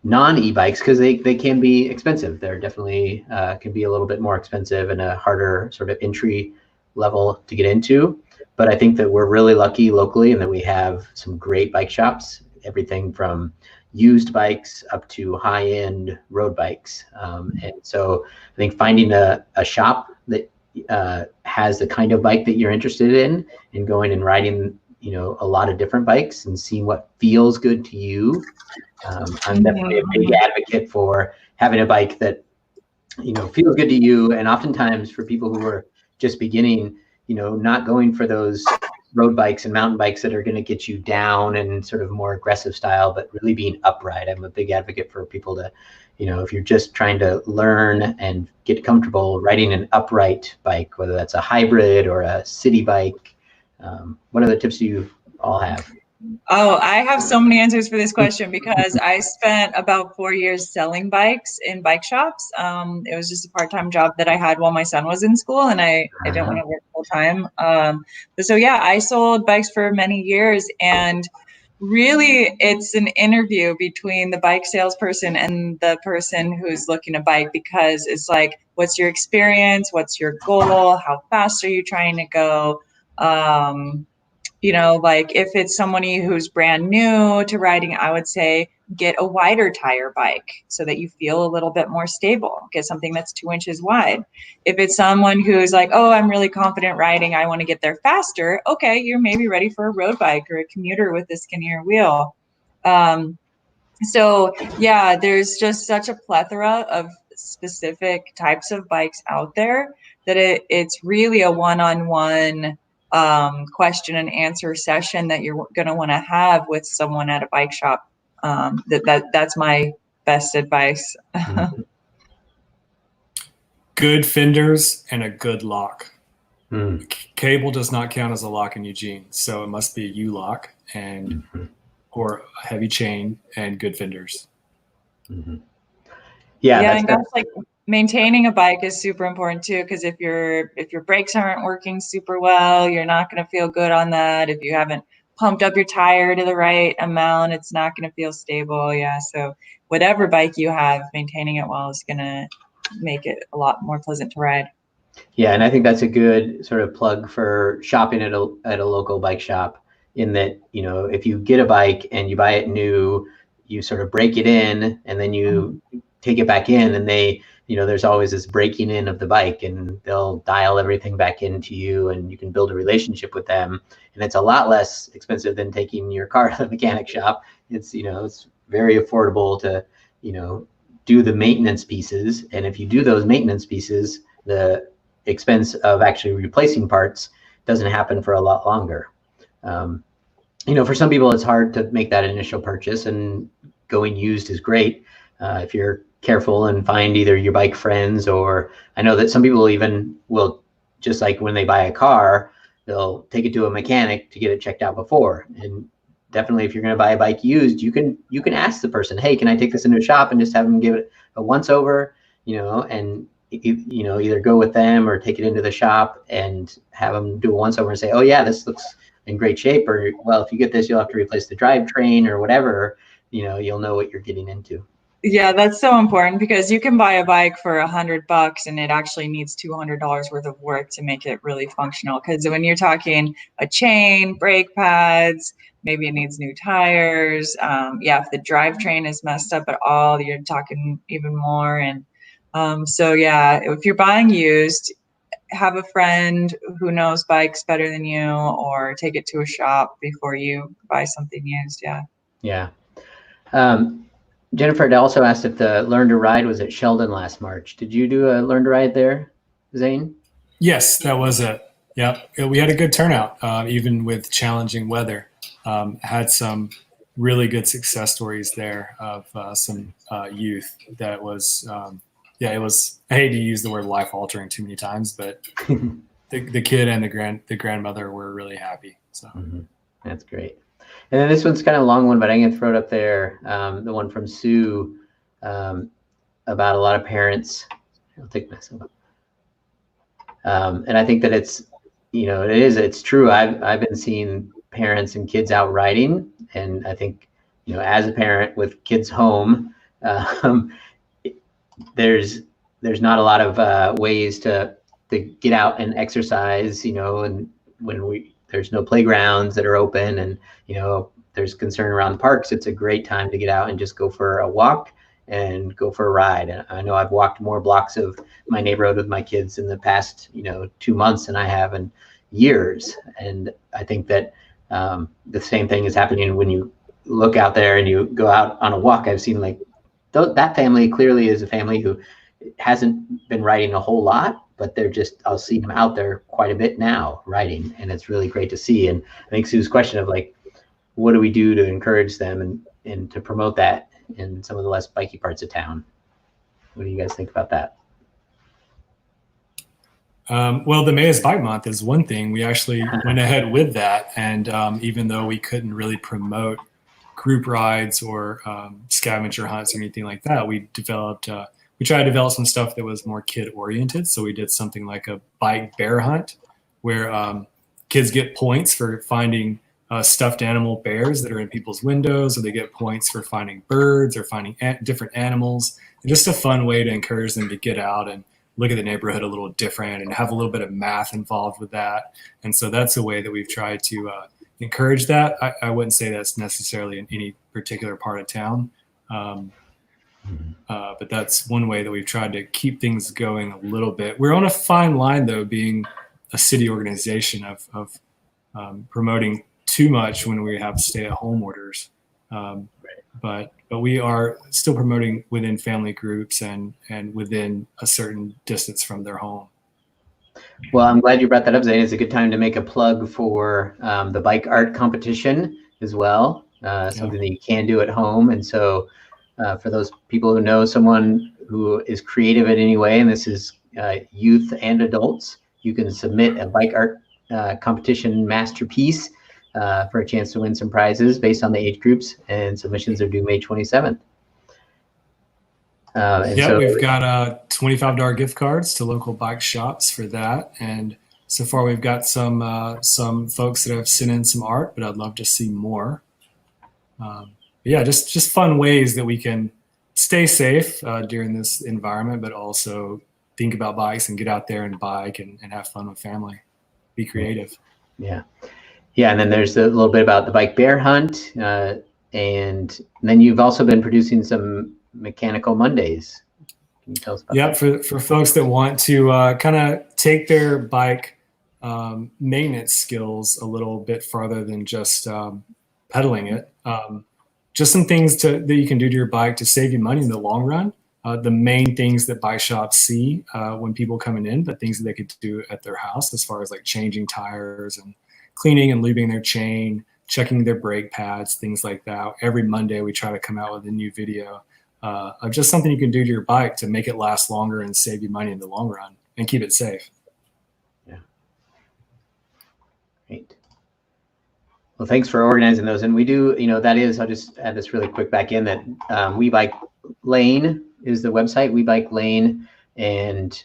non-e-bikes, because they can be expensive. They're definitely can be a little bit more expensive and a harder sort of entry level to get into. But I think that we're really lucky locally, and that we have some great bike shops, everything from used bikes up to high-end road bikes. And so I think finding a shop that has the kind of bike that you're interested in, and going and riding, a lot of different bikes and seeing what feels good to you. I'm definitely a big advocate for having a bike that, feels good to you. And oftentimes for people who are just beginning, not going for those road bikes and mountain bikes that are going to get you down and sort of more aggressive style, but really being upright. I'm a big advocate for people to, if you're just trying to learn and get comfortable riding an upright bike, whether that's a hybrid or a city bike. What other tips do you all have? Oh, I have so many answers for this question, because I spent about 4 years selling bikes in bike shops. It was just a part-time job that I had while my son was in school, and I didn't want to work full-time. So yeah, I sold bikes for many years, and really it's an interview between the bike salesperson and the person who's looking to bike, because it's like, what's your experience? What's your goal? How fast are you trying to go? Like if it's somebody who's brand new to riding, I would say get a wider tire bike so that you feel a little bit more stable. Get something that's 2 inches wide. If it's someone who's like, oh, I'm really confident riding, I want to get there faster. Okay, you're maybe ready for a road bike or a commuter with a skinnier wheel. So yeah, there's just such a plethora of specific types of bikes out there that it's really a one-on-one question and answer session that you're going to want to have with someone at a bike shop. That's my best advice. Good fenders and a good lock. Mm. Cable does not count as a lock in Eugene, so it must be a U-lock and or a heavy chain and good fenders. Mm-hmm. Yeah, and that's like maintaining a bike is super important too, because if your brakes aren't working super well, you're not going to feel good on that. If you haven't pumped up your tire to the right amount, it's not going to feel stable. Yeah, so whatever bike you have, maintaining it well is going to make it a lot more pleasant to ride. Yeah, and I think that's a good sort of plug for shopping at a local bike shop, in that, if you get a bike and you buy it new, you sort of break it in and then you take it back in, and they, there's always this breaking in of the bike, and they'll dial everything back into you, and you can build a relationship with them. And it's a lot less expensive than taking your car to the mechanic shop. It's, it's very affordable to, do the maintenance pieces. And if you do those maintenance pieces, the expense of actually replacing parts doesn't happen for a lot longer. For some people, it's hard to make that initial purchase, and going used is great. If you're careful and find either your bike friends, or I know that some people even will, just like when they buy a car, they'll take it to a mechanic to get it checked out before. And definitely, if you're going to buy a bike used, you can ask the person, hey, can I take this into a shop and just have them give it a once over, and either go with them or take it into the shop and have them do a once over and say, oh yeah, this looks in great shape, or, well, if you get this, you'll have to replace the drivetrain or whatever. You'll know what you're getting into. Yeah, that's so important, because you can buy a bike for $100 and it actually needs $200 worth of work to make it really functional. Because when you're talking a chain, brake pads, maybe it needs new tires. If the drivetrain is messed up at all, you're talking even more. And so yeah, if you're buying used, have a friend who knows bikes better than you, or take it to a shop before you buy something used. Yeah. Yeah. Jennifer had also asked if the Learn to Ride was at Sheldon last March. Did you do a Learn to Ride there, Zane? Yes, that was it. Yeah, we had a good turnout, even with challenging weather. Had some really good success stories there of some youth that was, it was. I hate to use the word life altering too many times, but the kid and the grandmother were really happy. So That's great. And then this one's kind of a long one, but I'm going to throw it up there. The one from Sue about a lot of parents. I'll take myself up. And I think that it's true. I've been seeing parents and kids out riding, and I think, as a parent with kids home, there's not a lot of ways to get out and exercise, and when there's no playgrounds that are open, and there's concern around the parks, it's a great time to get out and just go for a walk and go for a ride. And I know I've walked more blocks of my neighborhood with my kids in the past 2 months than I have in years. And I think that the same thing is happening when you look out there and you go out on a walk. I've seen that family clearly is a family who hasn't been riding a whole lot, but I'll see them out there quite a bit now riding, and it's really great to see. And I think Sue's question of what do we do to encourage them and to promote that in some of the less bikey parts of town? What do you guys think about that? Well, the May is Bike Month is one thing. We actually went ahead with that, and even though we couldn't really promote group rides or scavenger hunts or anything like that, we tried to develop some stuff that was more kid oriented. So we did something like a bike bear hunt, where kids get points for finding stuffed animal bears that are in people's windows, or they get points for finding birds or finding different animals. And just a fun way to encourage them to get out and look at the neighborhood a little different and have a little bit of math involved with that. And so that's a way that we've tried to encourage that. I wouldn't say that's necessarily in any particular part of town. But that's one way that we've tried to keep things going a little bit. We're on a fine line, though, being a city organization of promoting too much when we have stay-at-home orders. But we are still promoting within family groups and within a certain distance from their home. Well, I'm glad you brought that up, Zane. It's a good time to make a plug for the bike art competition as well, something that you can do at home. And so for those people who know someone who is creative in any way, and this is youth and adults, you can submit a bike art competition masterpiece for a chance to win some prizes based on the age groups, and submissions are due May 27th. We've got $25 gift cards to local bike shops for that. And so far we've got some folks that have sent in some art, but I'd love to see more. Just fun ways that we can stay safe during this environment, but also think about bikes and get out there and bike and have fun with family. Be creative. Yeah. And then there's a little bit about the bike bear hunt. And then you've also been producing some Mechanical Mondays. Can you tell us about that? For folks that want to kind of take their bike maintenance skills a little bit farther than just pedaling it. Just some things that you can do to your bike to save you money in the long run. The main things that bike shops see when people coming in, but things that they could do at their house as far as changing tires and cleaning and lubing their chain, checking their brake pads, things like that. Every Monday we try to come out with a new video of just something you can do to your bike to make it last longer and save you money in the long run and keep it safe. Yeah. Great. Well, thanks for organizing those. And we do, I'll just add this really quick back in that We Bike Lane is the website, We Bike Lane. And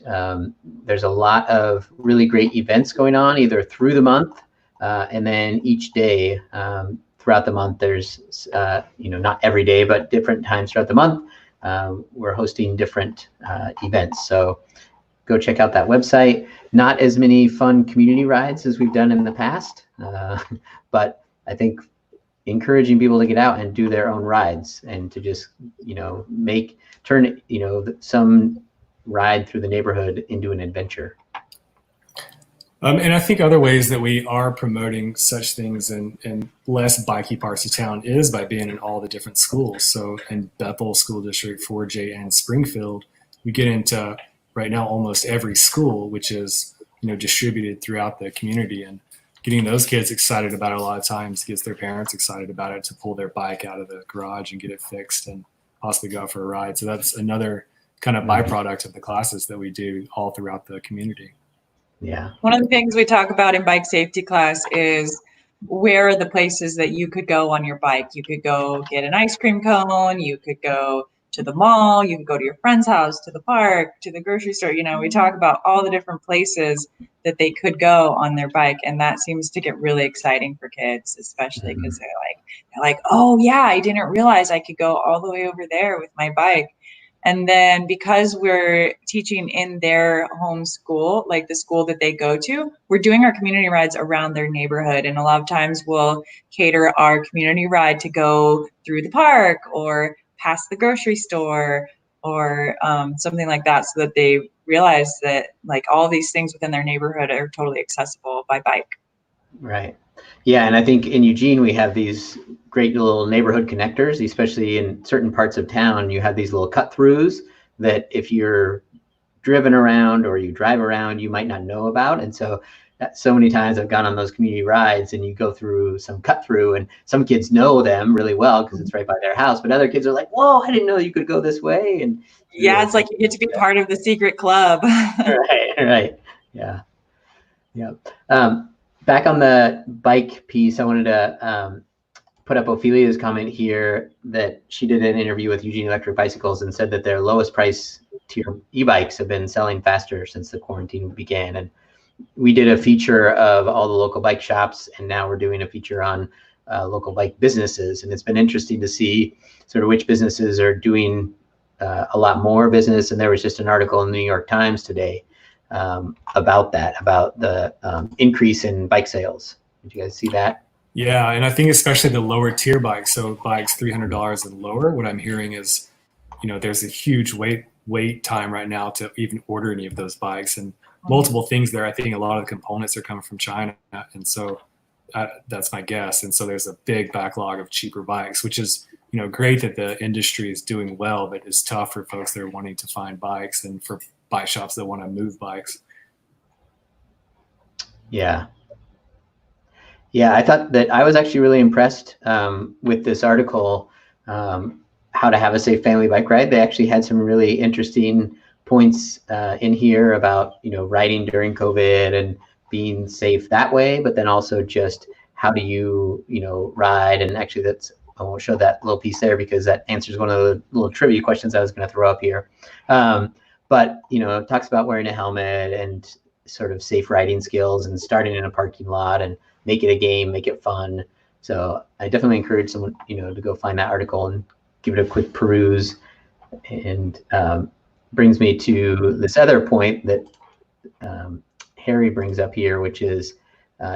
there's a lot of really great events going on either through the month and then each day throughout the month. There's, not every day, but different times throughout the month. We're hosting different events. So go check out that website. Not as many fun community rides as we've done in the past, but I think encouraging people to get out and do their own rides and to just, turn, some ride through the neighborhood into an adventure. And I think other ways that we are promoting such things in less bikey parts of town is by being in all the different schools. So in Bethel School District, 4J, and Springfield, we get into right now almost every school, which is distributed throughout the community, and getting those kids excited about it a lot of times gets their parents excited about it to pull their bike out of the garage and get it fixed and possibly go out for a ride. So that's another kind of byproduct of the classes that we do all throughout the community. Yeah. One of the things we talk about in bike safety class is where are the places that you could go on your bike. You could go get an ice cream cone. You could go to the mall. You could go to your friend's house, to the park, to the grocery store. We talk about all the different places that they could go on their bike. And that seems to get really exciting for kids, especially because they're like, oh yeah, I didn't realize I could go all the way over there with my bike. And then because we're teaching in their home school, like the school that they go to, we're doing our community rides around their neighborhood. And a lot of times we'll cater our community ride to go through the park or past the grocery store or something like that, so that they realize that like all these things within their neighborhood are totally accessible by bike. Right. Yeah. And I think in Eugene, we have these great little neighborhood connectors, especially in certain parts of town. You have these little cut throughs that if you're driven around or you drive around, you might not know about. And so many times I've gone on those community rides and you go through some cut through and some kids know them really well because it's right by their house. But other kids are like, whoa, I didn't know you could go this way. And yeah, it's like you get to be part of the secret club. Right. Yeah. Yeah. Back on the bike piece, I wanted to put up Ophelia's comment here that she did an interview with Eugene Electric Bicycles and said that their lowest price tier e-bikes have been selling faster since the quarantine began. And we did a feature of all the local bike shops, and now we're doing a feature on local bike businesses. And it's been interesting to see sort of which businesses are doing a lot more business. And there was just an article in the New York Times today about the increase in bike sales. Did you guys see that? Yeah, and I think especially the lower tier bikes, so bikes $300 and lower, what I'm hearing is, there's a huge wait time right now to even order any of those bikes, and multiple things there. I think a lot of the components are coming from China, and so that's my guess. And so there's a big backlog of cheaper bikes, which is great that the industry is doing well, but it's tough for folks that are wanting to find bikes and for bike shops that want to move bikes. Yeah. Yeah, I thought that I was actually really impressed with this article, How to Have a Safe Family Bike Ride. They actually had some really interesting points in here about, riding during COVID and being safe that way, but then also just how do you, ride. And actually I won't show that little piece there because that answers one of the little trivia questions I was going to throw up here. But, it talks about wearing a helmet and sort of safe riding skills and starting in a parking lot and make it a game, make it fun. So I definitely encourage someone, to go find that article and give it a quick peruse. And brings me to this other point that Harry brings up here, which is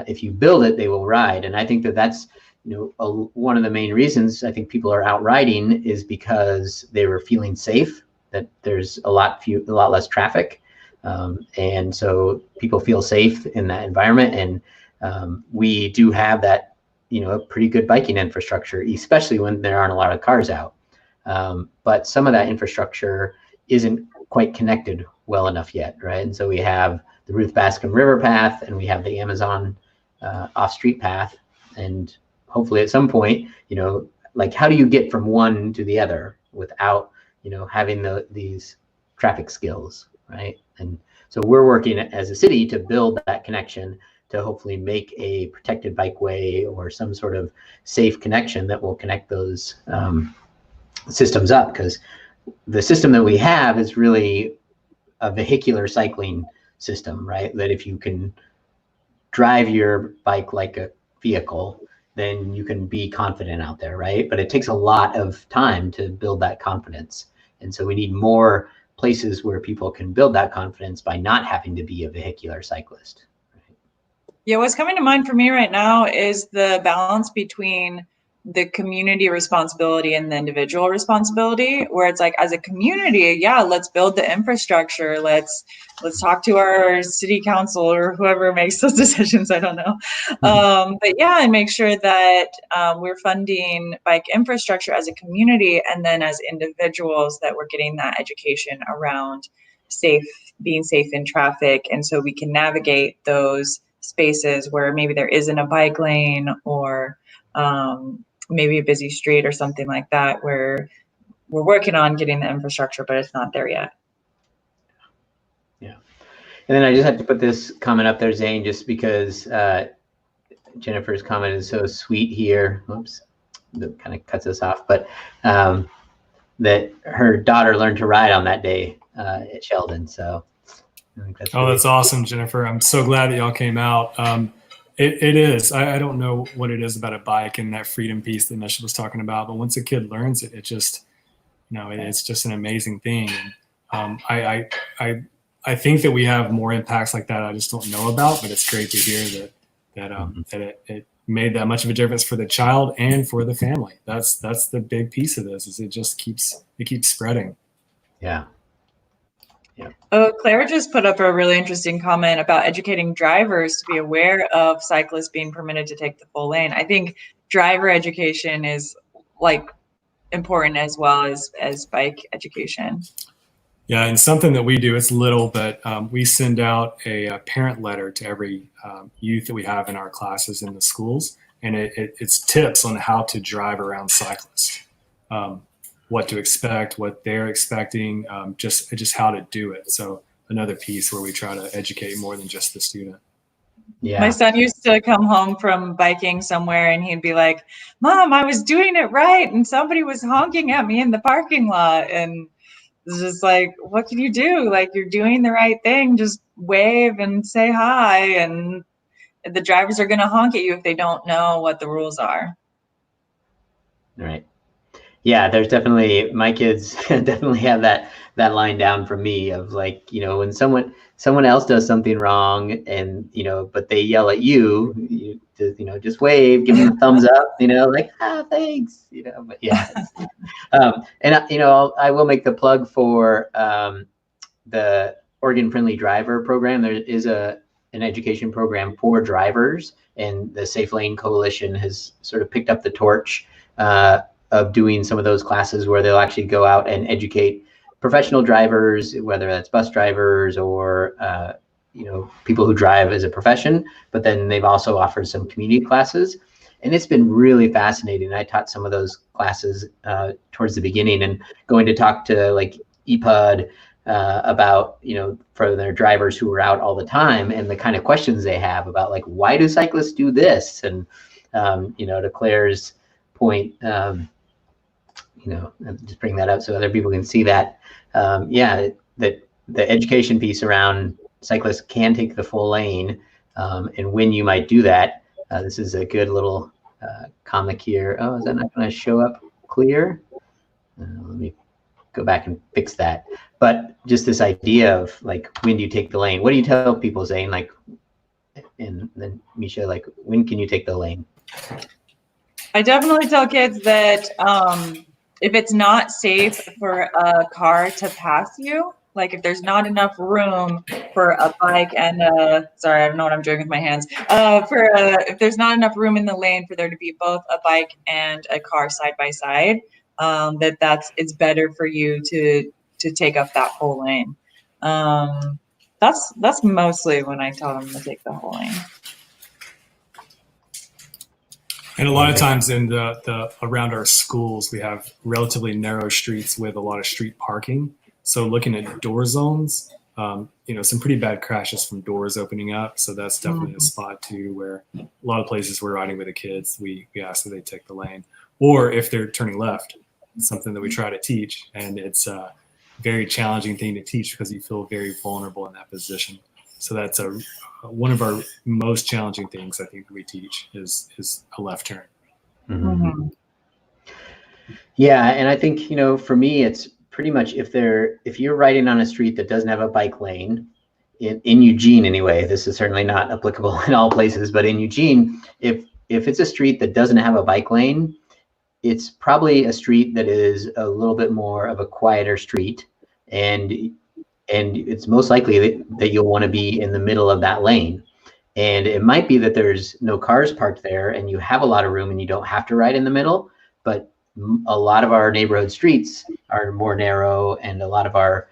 if you build it, they will ride. And I think that's, one of the main reasons I think people are out riding is because they were feeling safe, that there's a lot less traffic. And so people feel safe in that environment. And we do have that, a pretty good biking infrastructure, especially when there aren't a lot of cars out. But some of that infrastructure isn't quite connected well enough yet, right? And so we have the Ruth Bascom River Path and we have the Amazon off-street path. And hopefully at some point, how do you get from one to the other without, having these traffic skills, right? And so we're working as a city to build that connection to hopefully make a protected bikeway or some sort of safe connection that will connect those systems up, because the system that we have is really a vehicular cycling system, right? That if you can drive your bike like a vehicle, then you can be confident out there, right? But it takes a lot of time to build that confidence. And so we need more places where people can build that confidence by not having to be a vehicular cyclist. Yeah, what's coming to mind for me right now is the balance between the community responsibility and the individual responsibility, where it's like, as a community, yeah, let's build the infrastructure. Let's talk to our city council or whoever makes those decisions. I don't know. But yeah, and make sure that we're funding bike infrastructure as a community, and then as individuals that we're getting that education around being safe in traffic. And so we can navigate those spaces where maybe there isn't a bike lane, or maybe a busy street or something like that, where we're working on getting the infrastructure, but it's not there yet. Yeah. And then I just have to put this comment up there, Zane, just because Jennifer's comment is so sweet here. Oops, that kind of cuts us off. But that her daughter learned to ride on that day at Sheldon. So I think that's that's awesome, Jennifer. I'm so glad that y'all came out. It is. I don't know what it is about a bike and that freedom piece that Misha was talking about, but once a kid learns it, it just, it's just an amazing thing. And I think that we have more impacts like that I just don't know about, but it's great to hear that it made that much of a difference for the child and for the family. That's the big piece of this, is it just keeps spreading. Yeah. Yeah. Oh, Claire just put up a really interesting comment about educating drivers to be aware of cyclists being permitted to take the full lane. I think driver education is like important as well as bike education. Yeah, and something that we do, it's little, but we send out a parent letter to every youth that we have in our classes in the schools, and it's tips on how to drive around cyclists. What to expect, what they're expecting, just how to do it. So another piece where we try to educate more than just the student. Yeah. My son used to come home from biking somewhere and he'd be like, "Mom, I was doing it right and somebody was honking at me in the parking lot." And it's just like, what can you do? Like, you're doing the right thing. Just wave and say hi. And the drivers are going to honk at you if they don't know what the rules are. Right. Yeah, there's definitely, my kids definitely have that line down from me of like, when someone else does something wrong and, but they yell at you just wave, give them a thumbs up, like, thanks, but yeah. And, I will make the plug for the Oregon Friendly Driver program. There is an education program for drivers, and the Safe Lane Coalition has sort of picked up the torch of doing some of those classes where they'll actually go out and educate professional drivers, whether that's bus drivers or people who drive as a profession. But then they've also offered some community classes, and it's been really fascinating. I taught some of those classes towards the beginning, and going to talk to like EPUD about for their drivers who are out all the time, and the kind of questions they have about like, why do cyclists do this? And to Claire's point, just bring that up so other people can see that. That the education piece around cyclists can take the full lane, and when you might do that. This is a good little comic here. Oh, is that not going to show up clear? Let me go back and fix that. But just this idea of like, when do you take the lane? What do you tell people, Zane? Like, and then Misha, like, when can you take the lane? I definitely tell kids that if it's not safe for a car to pass you, like if there's not enough room for a bike and sorry, I don't know what I'm doing with my hands. If there's not enough room in the lane for there to be both a bike and a car side by side, it's better for you to take up that whole lane. That's mostly when I tell them to take the whole lane. And a lot of times in the around our schools, we have relatively narrow streets with a lot of street parking. So looking at door zones, some pretty bad crashes from doors opening up. So that's definitely a spot too, where a lot of places we're riding with the kids, we ask that they take the lane. Or if they're turning left, it's something that we try to teach. And it's a very challenging thing to teach because you feel very vulnerable in that position. So that's one of our most challenging things I think we teach is a left turn. Mm-hmm. Yeah, and I think for me it's pretty much if you're riding on a street that doesn't have a bike lane in Eugene anyway. This is certainly not applicable in all places, but in Eugene, if it's a street that doesn't have a bike lane, it's probably a street that is a little bit more of a quieter street, and it's most likely that you'll want to be in the middle of that lane. And it might be that there's no cars parked there and you have a lot of room and you don't have to ride in the middle, but a lot of our neighborhood streets are more narrow, and a lot of our,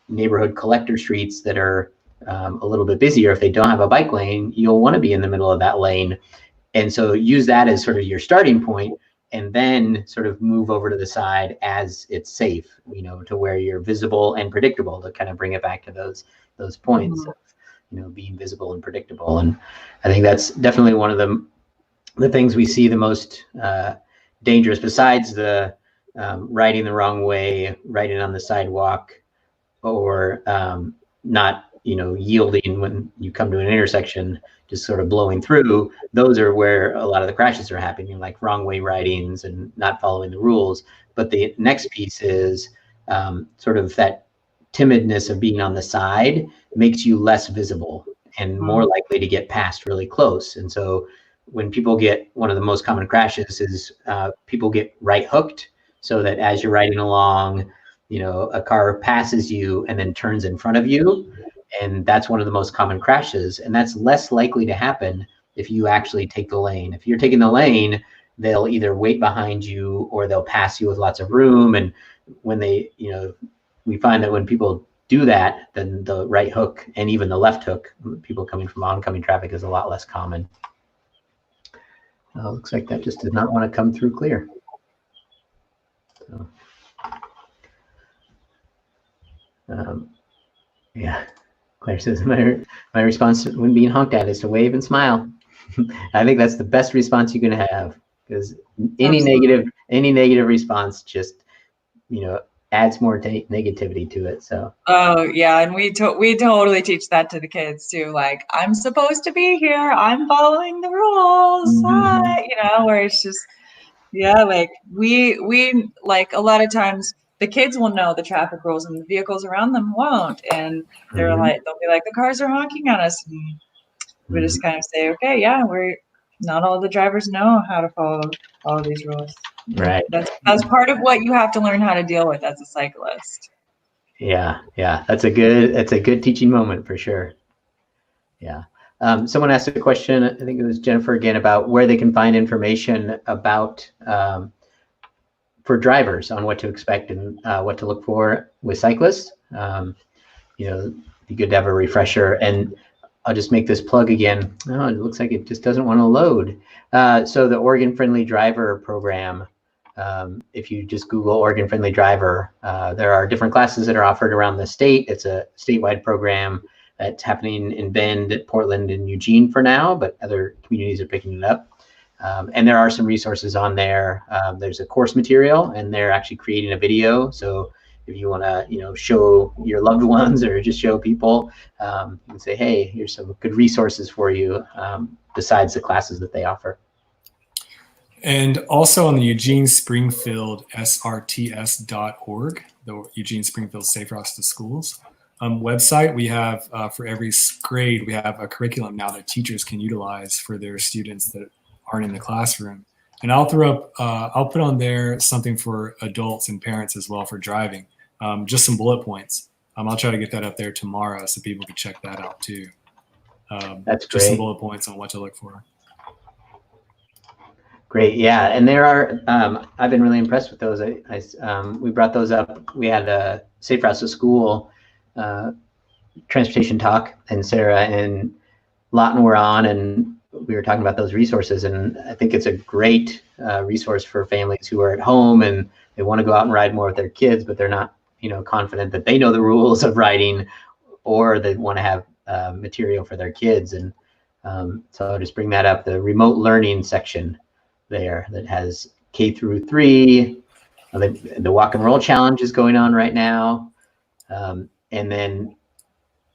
neighborhood collector streets that are a little bit busier, if they don't have a bike lane, you'll want to be in the middle of that lane. And so use that as sort of your starting point, and then sort of move over to the side as it's safe, to where you're visible and predictable, to kind of bring it back to those points. Mm-hmm. Of, being visible and predictable. And I think that's definitely one of the things we see the most dangerous, besides the riding the wrong way, riding on the sidewalk, or not, yielding when you come to an intersection, just sort of blowing through. Those are where a lot of the crashes are happening, like wrong way ridings and not following the rules. But the next piece is sort of that timidness of being on the side makes you less visible and more likely to get passed really close. And so when people get, one of the most common crashes is people get right hooked, so that as you're riding along, a car passes you and then turns in front of you. And that's one of the most common crashes. And that's less likely to happen if you actually take the lane. If you're taking the lane, they'll either wait behind you or they'll pass you with lots of room. And when they, we find that when people do that, then the right hook and even the left hook, people coming from oncoming traffic, is a lot less common. Looks like that just did not want to come through clear. So, yeah, Claire says my response when being honked at is to wave and smile. I think that's the best response you can have, because any negative response just, adds more negativity to it. So. Oh yeah, and we totally teach that to the kids too. Like, I'm supposed to be here. I'm following the rules. Mm-hmm. Where it's just, yeah, like we like a lot of times the kids will know the traffic rules and the vehicles around them won't, and they'll be like, the cars are honking at us, and we just kind of say, okay, yeah, we're not all the drivers know how to follow all of these rules. Right. That's part of what you have to learn how to deal with as a cyclist. Yeah. That's a good teaching moment for sure. Yeah. Someone asked a question, I think it was Jennifer again, about where they can find information about for drivers on what to expect and what to look for with cyclists. It'd be good to have a refresher. And I'll just make this plug again. Oh, it looks like it just doesn't want to load. So the Oregon Friendly Driver program, if you just Google Oregon Friendly Driver, there are different classes that are offered around the state. It's a statewide program that's happening in Bend, Portland, and Eugene for now, but other communities are picking it up. And there are some resources on there. There's a course material, and they're actually creating a video. So if you want to, show your loved ones or just show people, you can say, hey, here's some good resources for you besides the classes that they offer. And also on the Eugene Springfield SRTS.org, the Eugene Springfield Safe Routes to Schools website, we have for every grade, we have a curriculum now that teachers can utilize for their students that aren't in the classroom. And I'll put on there something for adults and parents as well for driving, just some bullet points. I'll try to get that up there tomorrow so people can check that out too. That's great. Just some bullet points on what to look for. Great, yeah, and there are. I've been really impressed with those. We brought those up. We had a Safe Routes to School transportation talk, and Sarah and Lawton were on, and we were talking about those resources. And I think it's a great resource for families who are at home and they want to go out and ride more with their kids, but they're not, confident that they know the rules of riding, or they want to have material for their kids. And so I'll just bring that up. The remote learning section there that has K-3. The walk and roll challenge is going on right now. And then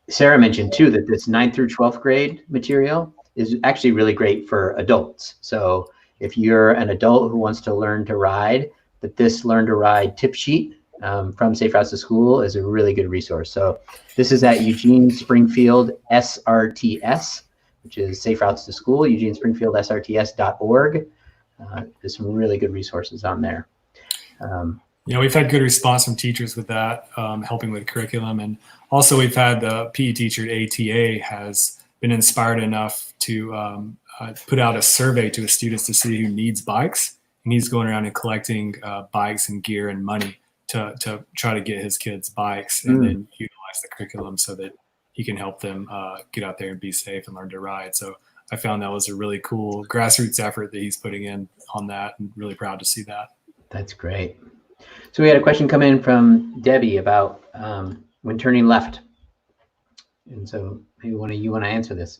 Sarah mentioned too that this 9th through 12th grade material is actually really great for adults. So if you're an adult who wants to learn to ride, that this Learn to Ride tip sheet from Safe Routes to School is a really good resource. So this is at Eugene Springfield SRTS, which is Safe Routes to School, Eugene Springfield SRTS.org. There's some really good resources on there. We've had good response from teachers with that, helping with curriculum. And also we've had the PE teacher at ATA has been inspired enough to put out a survey to the students to see who needs bikes. And he's going around and collecting bikes and gear and money to try to get his kids bikes and then utilize the curriculum so that he can help them get out there and be safe and learn to ride. So I found that was a really cool grassroots effort that he's putting in on that, and really proud to see that. That's great. So we had a question come in from Debbie about when turning left. And so maybe one of you want to answer this.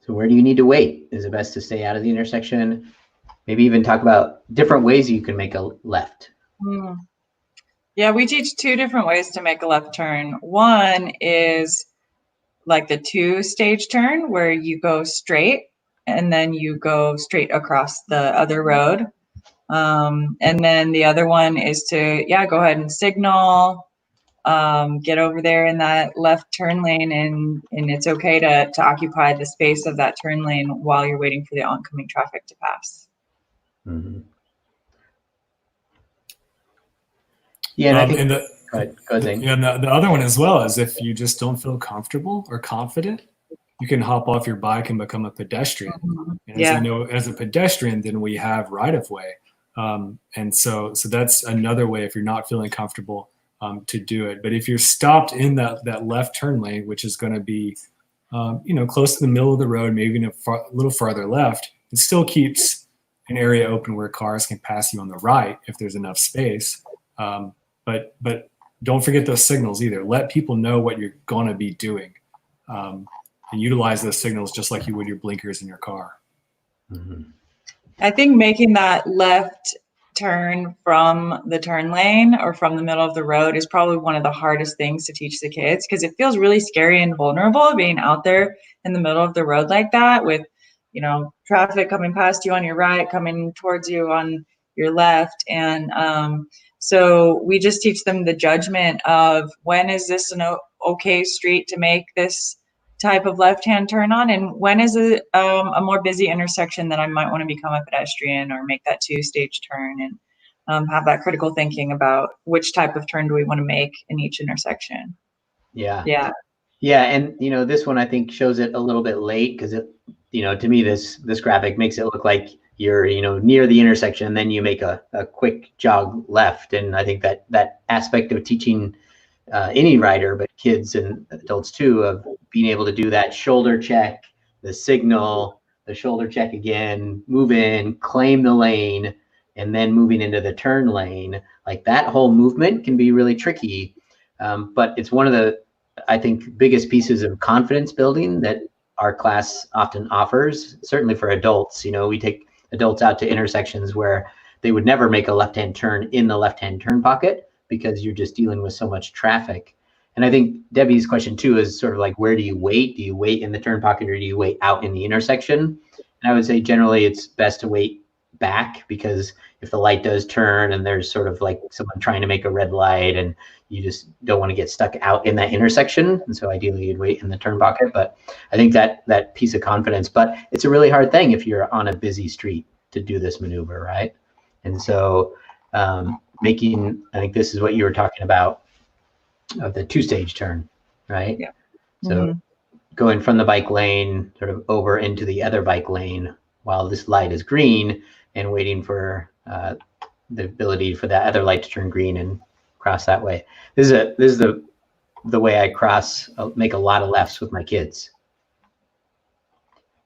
So where do you need to wait? Is it best to stay out of the intersection? Maybe even talk about different ways you can make a left. Yeah, we teach 2 different ways to make a left turn. One is like the 2-stage turn where you go straight and then you go straight across the other road. And then the other one is to, go ahead and signal, get over there in that left turn lane, and it's okay to occupy the space of that turn lane while you're waiting for the oncoming traffic to pass. Mm-hmm. Yeah, and I think go ahead, Zane. Yeah, and the other one as well is if you just don't feel comfortable or confident, you can hop off your bike and become a pedestrian. And as I know, as a pedestrian, then we have right of way. And so that's another way if you're not feeling comfortable to do it. But if you're stopped in that left turn lane, which is going to be, close to the middle of the road, maybe even a little farther left, it still keeps an area open where cars can pass you on the right if there's enough space. But don't forget those signals either. Let people know what you're going to be doing. And utilize those signals just like you would your blinkers in your car. Mm-hmm. I think making that left turn from the turn lane or from the middle of the road is probably one of the hardest things to teach the kids, because it feels really scary and vulnerable being out there in the middle of the road like that with, traffic coming past you on your right, coming towards you on your left. And so we just teach them the judgment of when is this an okay street to make this type of left-hand turn on, and when is it a more busy intersection that I might want to become a pedestrian or make that 2-stage turn, and have that critical thinking about which type of turn do we want to make in each intersection. Yeah. And this one I think shows it a little bit late, because it, to me this graphic makes it look like you're near the intersection and then you make a quick jog left. And I think that aspect of teaching any rider, but kids and adults too, of being able to do that shoulder check, the signal, the shoulder check again, move in, claim the lane, and then moving into the turn lane. Like that whole movement can be really tricky. But it's one of the, I think, biggest pieces of confidence building that our class often offers, certainly for adults. We take adults out to intersections where they would never make a left-hand turn in the left-hand turn pocket, because you're just dealing with so much traffic. And I think Debbie's question too is sort of like, where do you wait? Do you wait in the turn pocket or do you wait out in the intersection? And I would say generally it's best to wait back, because if the light does turn and there's sort of like someone trying to make a red light and you just don't want to get stuck out in that intersection. And so ideally you'd wait in the turn pocket. But I think that piece of confidence, but it's a really hard thing if you're on a busy street to do this maneuver, right? And so I think this is what you were talking about, of the 2-stage turn, right? Yeah. So going from the bike lane sort of over into the other bike lane while this light is green, and waiting for the ability for that other light to turn green and cross that way. This is the way I make a lot of lefts with my kids.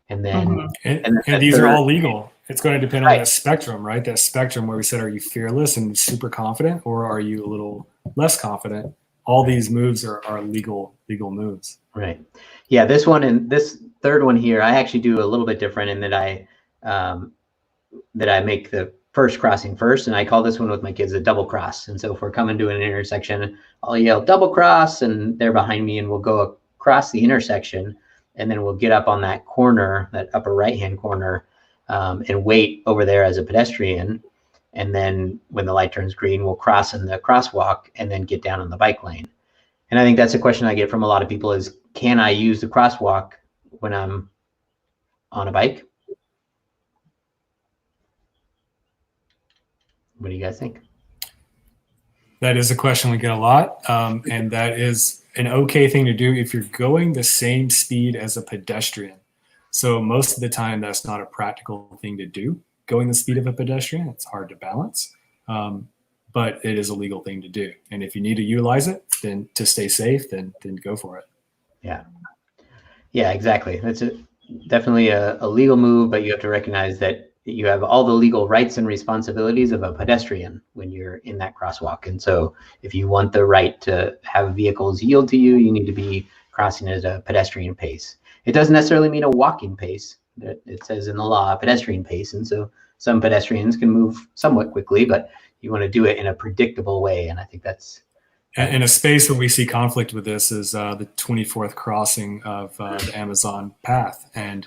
And then and these are all legal. It's going to depend on that spectrum, right? That spectrum where we said, are you fearless and super confident, or are you a little less confident? All these moves are legal moves. Right. Yeah. This one and this third one here, I actually do a little bit different in that I make the first crossing first, and I call this one with my kids a double cross. And so if we're coming to an intersection, I'll yell double cross, and they're behind me, and we'll go across the intersection, and then we'll get up on that corner, that upper right-hand corner, and wait over there as a pedestrian. And then when the light turns green, we'll cross in the crosswalk and then get down in the bike lane. And I think that's a question I get from a lot of people is, can I use the crosswalk when I'm on a bike? What do you guys think? That is a question we get a lot, and that is an okay thing to do if you're going the same speed as a pedestrian. So most of the time, that's not a practical thing to do. Going the speed of a pedestrian, it's hard to balance, but it is a legal thing to do. And if you need to utilize it, then to stay safe, then go for it. Yeah, exactly. That's definitely a legal move, but you have to recognize that you have all the legal rights and responsibilities of a pedestrian when you're in that crosswalk. And so if you want the right to have vehicles yield to you, you need to be crossing at a pedestrian pace. It doesn't necessarily mean a walking pace. It says in the law, pedestrian pace. And so some pedestrians can move somewhat quickly, but you want to do it in a predictable way. And I think that's... In a space where we see conflict with this is the 24th crossing of the Amazon path. And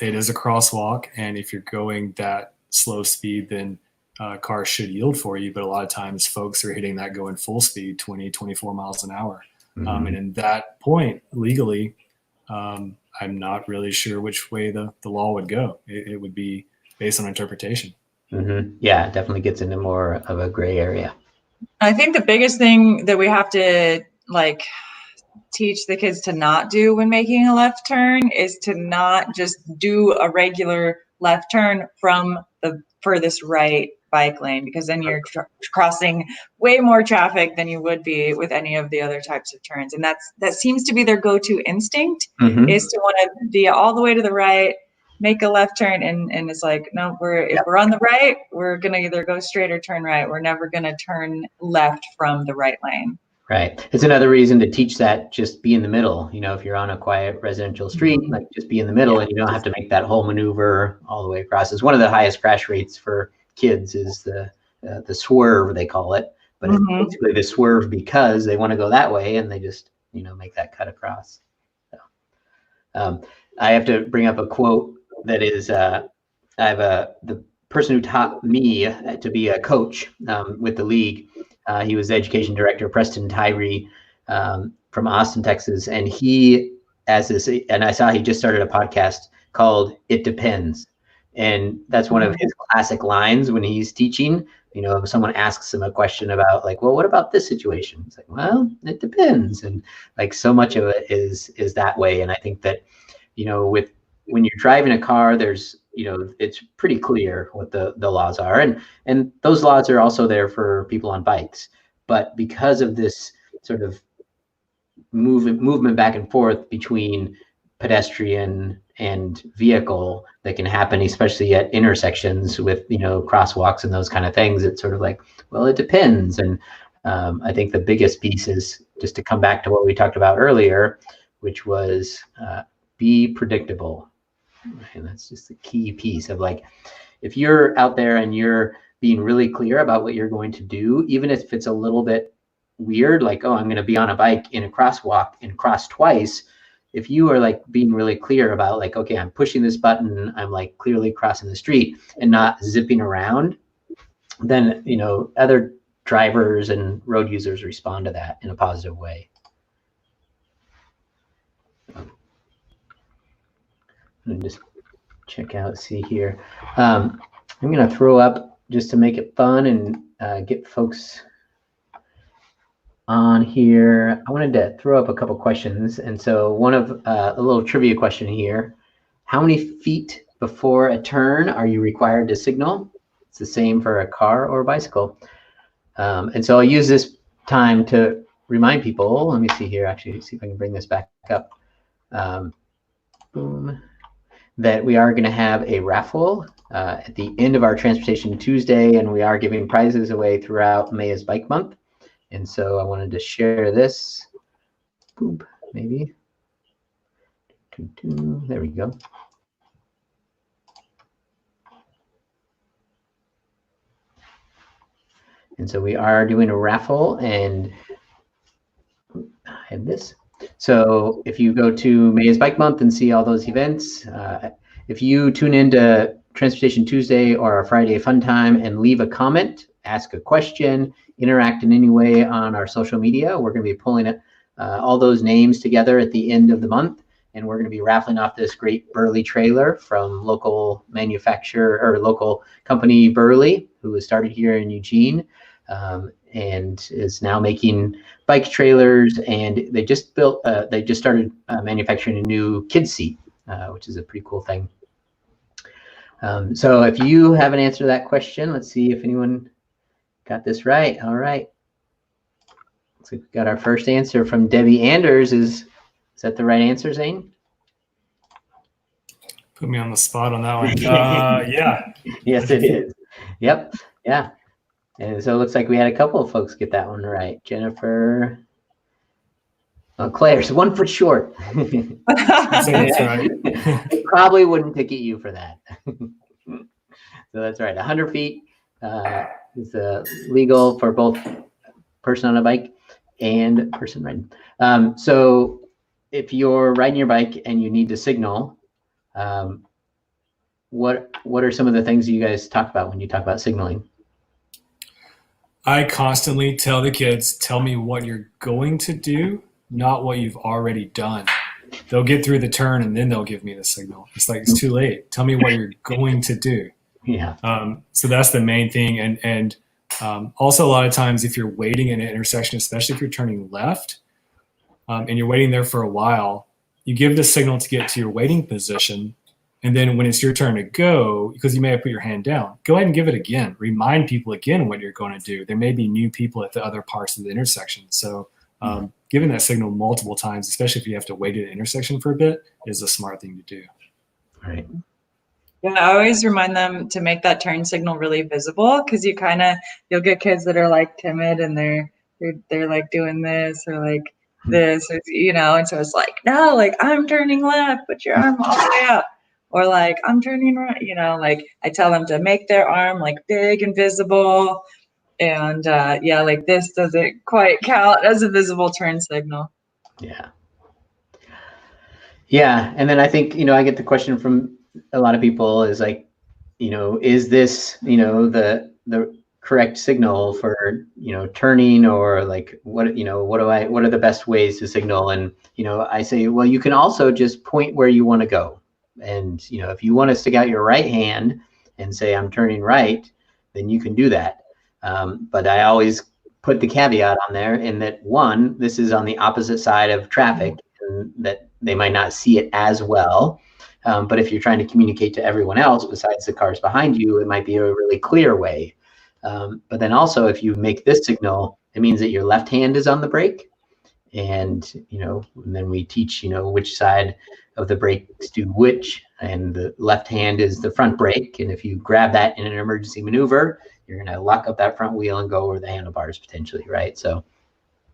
it is a crosswalk, and if you're going that slow speed, then cars should yield for you. But a lot of times folks are hitting that going full speed, 20, 24 miles an hour. And in that point, legally, I'm not really sure which way the law would go. It would be based on interpretation. Yeah, it definitely gets into more of a gray area. I think the biggest thing that we have to teach the kids to not do when making a left turn is to not just do a regular left turn from the furthest right bike lane, because then you're crossing way more traffic than you would be with any of the other types of turns. And that seems to be their go-to instinct, is to want to be all the way to the right, make a left turn, and it's like, no, if we're on the right, we're gonna either go straight or turn right. We're never gonna turn left from the right lane. Right. It's another reason to teach that just be in the middle. You know, if you're on a quiet residential street, like just be in the middle, and you don't have to make that whole maneuver all the way across. It's one of the highest crash rates for kids is the swerve, they call it. But it's basically the swerve because they want to go that way, and they just, make that cut across. So, I have to bring up a quote that is, the person who taught me to be a coach with the league. He was the education director, Preston Tyree, from Austin, Texas. And I saw he just started a podcast called It Depends. And that's one of his classic lines when he's teaching. If someone asks him a question about well, what about this situation? It's like, well, it depends. And so much of it is that way. And I think that, when you're driving a car, there's, it's pretty clear what the laws are. And those laws are also there for people on bikes. But because of this sort of movement back and forth between pedestrian and vehicle that can happen, especially at intersections with, crosswalks and those kind of things, it's sort of well, it depends. And I think the biggest piece is just to come back to what we talked about earlier, which was be predictable. And that's just the key piece of if you're out there and you're being really clear about what you're going to do, even if it's a little bit weird, oh, I'm going to be on a bike in a crosswalk and cross twice. If you are being really clear about okay, I'm pushing this button, I'm clearly crossing the street and not zipping around, then, other drivers and road users respond to that in a positive way. And just check out, see here. I'm going to throw up just to make it fun and get folks on here. I wanted to throw up a couple questions. And so one of a little trivia question here. How many feet before a turn are you required to signal? It's the same for a car or a bicycle. And so I'll use this time to remind people. Let me see here, actually, see if I can bring this back up. Boom. That we are going to have a raffle at the end of our Transportation Tuesday, and we are giving prizes away throughout May is Bike Month. And so I wanted to share this. Boom, maybe. There we go. And so we are doing a raffle, and I have this. So if you go to May is Bike Month and see all those events, if you tune into Transportation Tuesday or our Friday Fun Time and leave a comment, ask a question, interact in any way on our social media, we're going to be pulling all those names together at the end of the month. And we're going to be raffling off this great Burley trailer from local manufacturer or local company Burley, who was started here in Eugene, and is now making bike trailers. And they just started manufacturing a new kids seat, which is a pretty cool thing. So if you have an answer to that question, let's see if anyone got this right. All right. So we got our first answer from Debbie Anders. Is that the right answer, Zane? Put me on the spot on that one. Yeah. Yes, it is. Yep. Yeah. And so it looks like we had a couple of folks get that one right. Jennifer. Oh, Claire's 1 foot short. That's right. Probably wouldn't ticket you for that. So that's right. 100 feet is legal for both person on a bike and person riding. So if you're riding your bike and you need to signal, what are some of the things you guys talk about when you talk about signaling? I constantly tell the kids, tell me what you're going to do, not what you've already done. They'll get through the turn and then they'll give me the signal. It's like, it's too late. Tell me what you're going to do. Yeah. So that's the main thing. And also a lot of times if you're waiting in an intersection, especially if you're turning left, and you're waiting there for a while, you give the signal to get to your waiting position. And then when it's your turn to go, because you may have put your hand down, go ahead and give it again. Remind people again what you're going to do. There may be new people at the other parts of the intersection. So giving that signal multiple times, especially if you have to wait at an intersection for a bit, is a smart thing to do. Right. Yeah, I always remind them to make that turn signal really visible, because you'll get kids that are like timid and they're like doing this or like this, or, and so it's like, no, like I'm turning left, put your arm all the way up. Or like, I'm turning right, like I tell them to make their arm like big and visible. And like this doesn't quite count as a visible turn signal. Yeah. Yeah. And then I think, I get the question from a lot of people is like, is this, the correct signal for, turning, or like, what are the best ways to signal? And, I say, well, you can also just point where you want to go. And, if you want to stick out your right hand and say, I'm turning right, then you can do that. But I always put the caveat on there in that, one, this is on the opposite side of traffic, and that they might not see it as well. But if you're trying to communicate to everyone else besides the cars behind you, it might be a really clear way. But then also, if you make this signal, it means that your left hand is on the brake. And, and then we teach, which side of the brakes do which, and the left hand is the front brake. And if you grab that in an emergency maneuver, you're going to lock up that front wheel and go over the handlebars potentially, right? So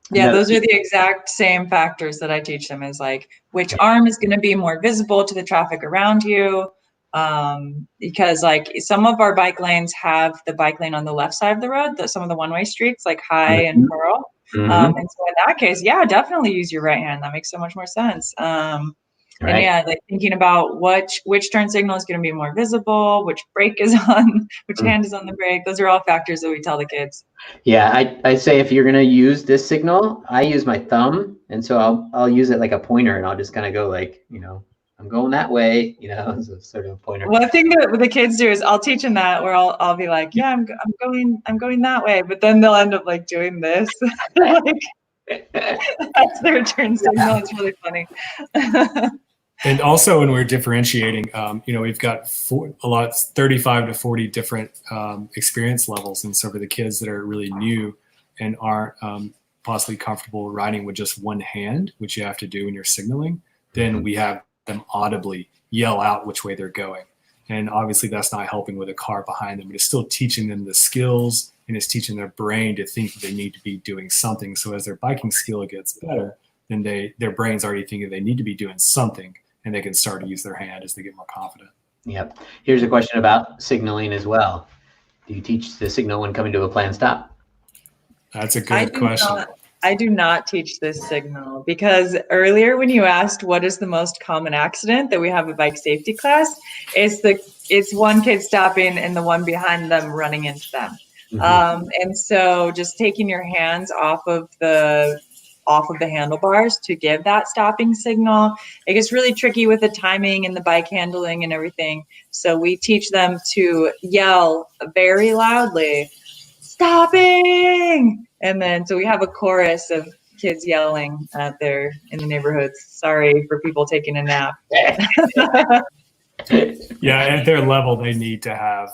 yeah, those are the exact same factors that I teach them, is like which arm is going to be more visible to the traffic around you. Because like some of our bike lanes have the bike lane on the left side of the road, some of the one-way streets like High and Pearl. And so in that case, yeah, definitely use your right hand. That makes so much more sense. And yeah, like thinking about which turn signal is going to be more visible, which brake is on, which hand is on the brake. Those are all factors that we tell the kids. Yeah, I say if you're going to use this signal, I use my thumb. And so I'll use it like a pointer, and I'll just kind of go like, I'm going that way, as a sort of pointer. Well, the thing that the kids do is I'll teach them that, where I'll be like, yeah, I'm going that way, but then they'll end up like doing this. Like, that's their turn signal. It's really funny. And also when we're differentiating, we've got 35 to 40 different experience levels. And so for the kids that are really new and aren't possibly comfortable riding with just one hand, which you have to do when you're signaling, then we have them audibly yell out which way they're going. And obviously that's not helping with a car behind them, but it's still teaching them the skills, and it's teaching their brain to think that they need to be doing something. So as their biking skill gets better, then their brain's already thinking they need to be doing something, and they can start to use their hand as they get more confident. Yep. Here's a question about signaling as well. Do you teach the signal when coming to a planned stop? That's a good question. I do not teach this signal, because earlier when you asked what is the most common accident that we have a bike safety class, it's one kid stopping and the one behind them running into them. And so just taking your hands off of the off of the handlebars to give that stopping signal. It gets really tricky with the timing and the bike handling and everything. So we teach them to yell very loudly, stopping. And then, so we have a chorus of kids yelling out there in the neighborhoods. Sorry for people taking a nap. Yeah, at their level, they need to have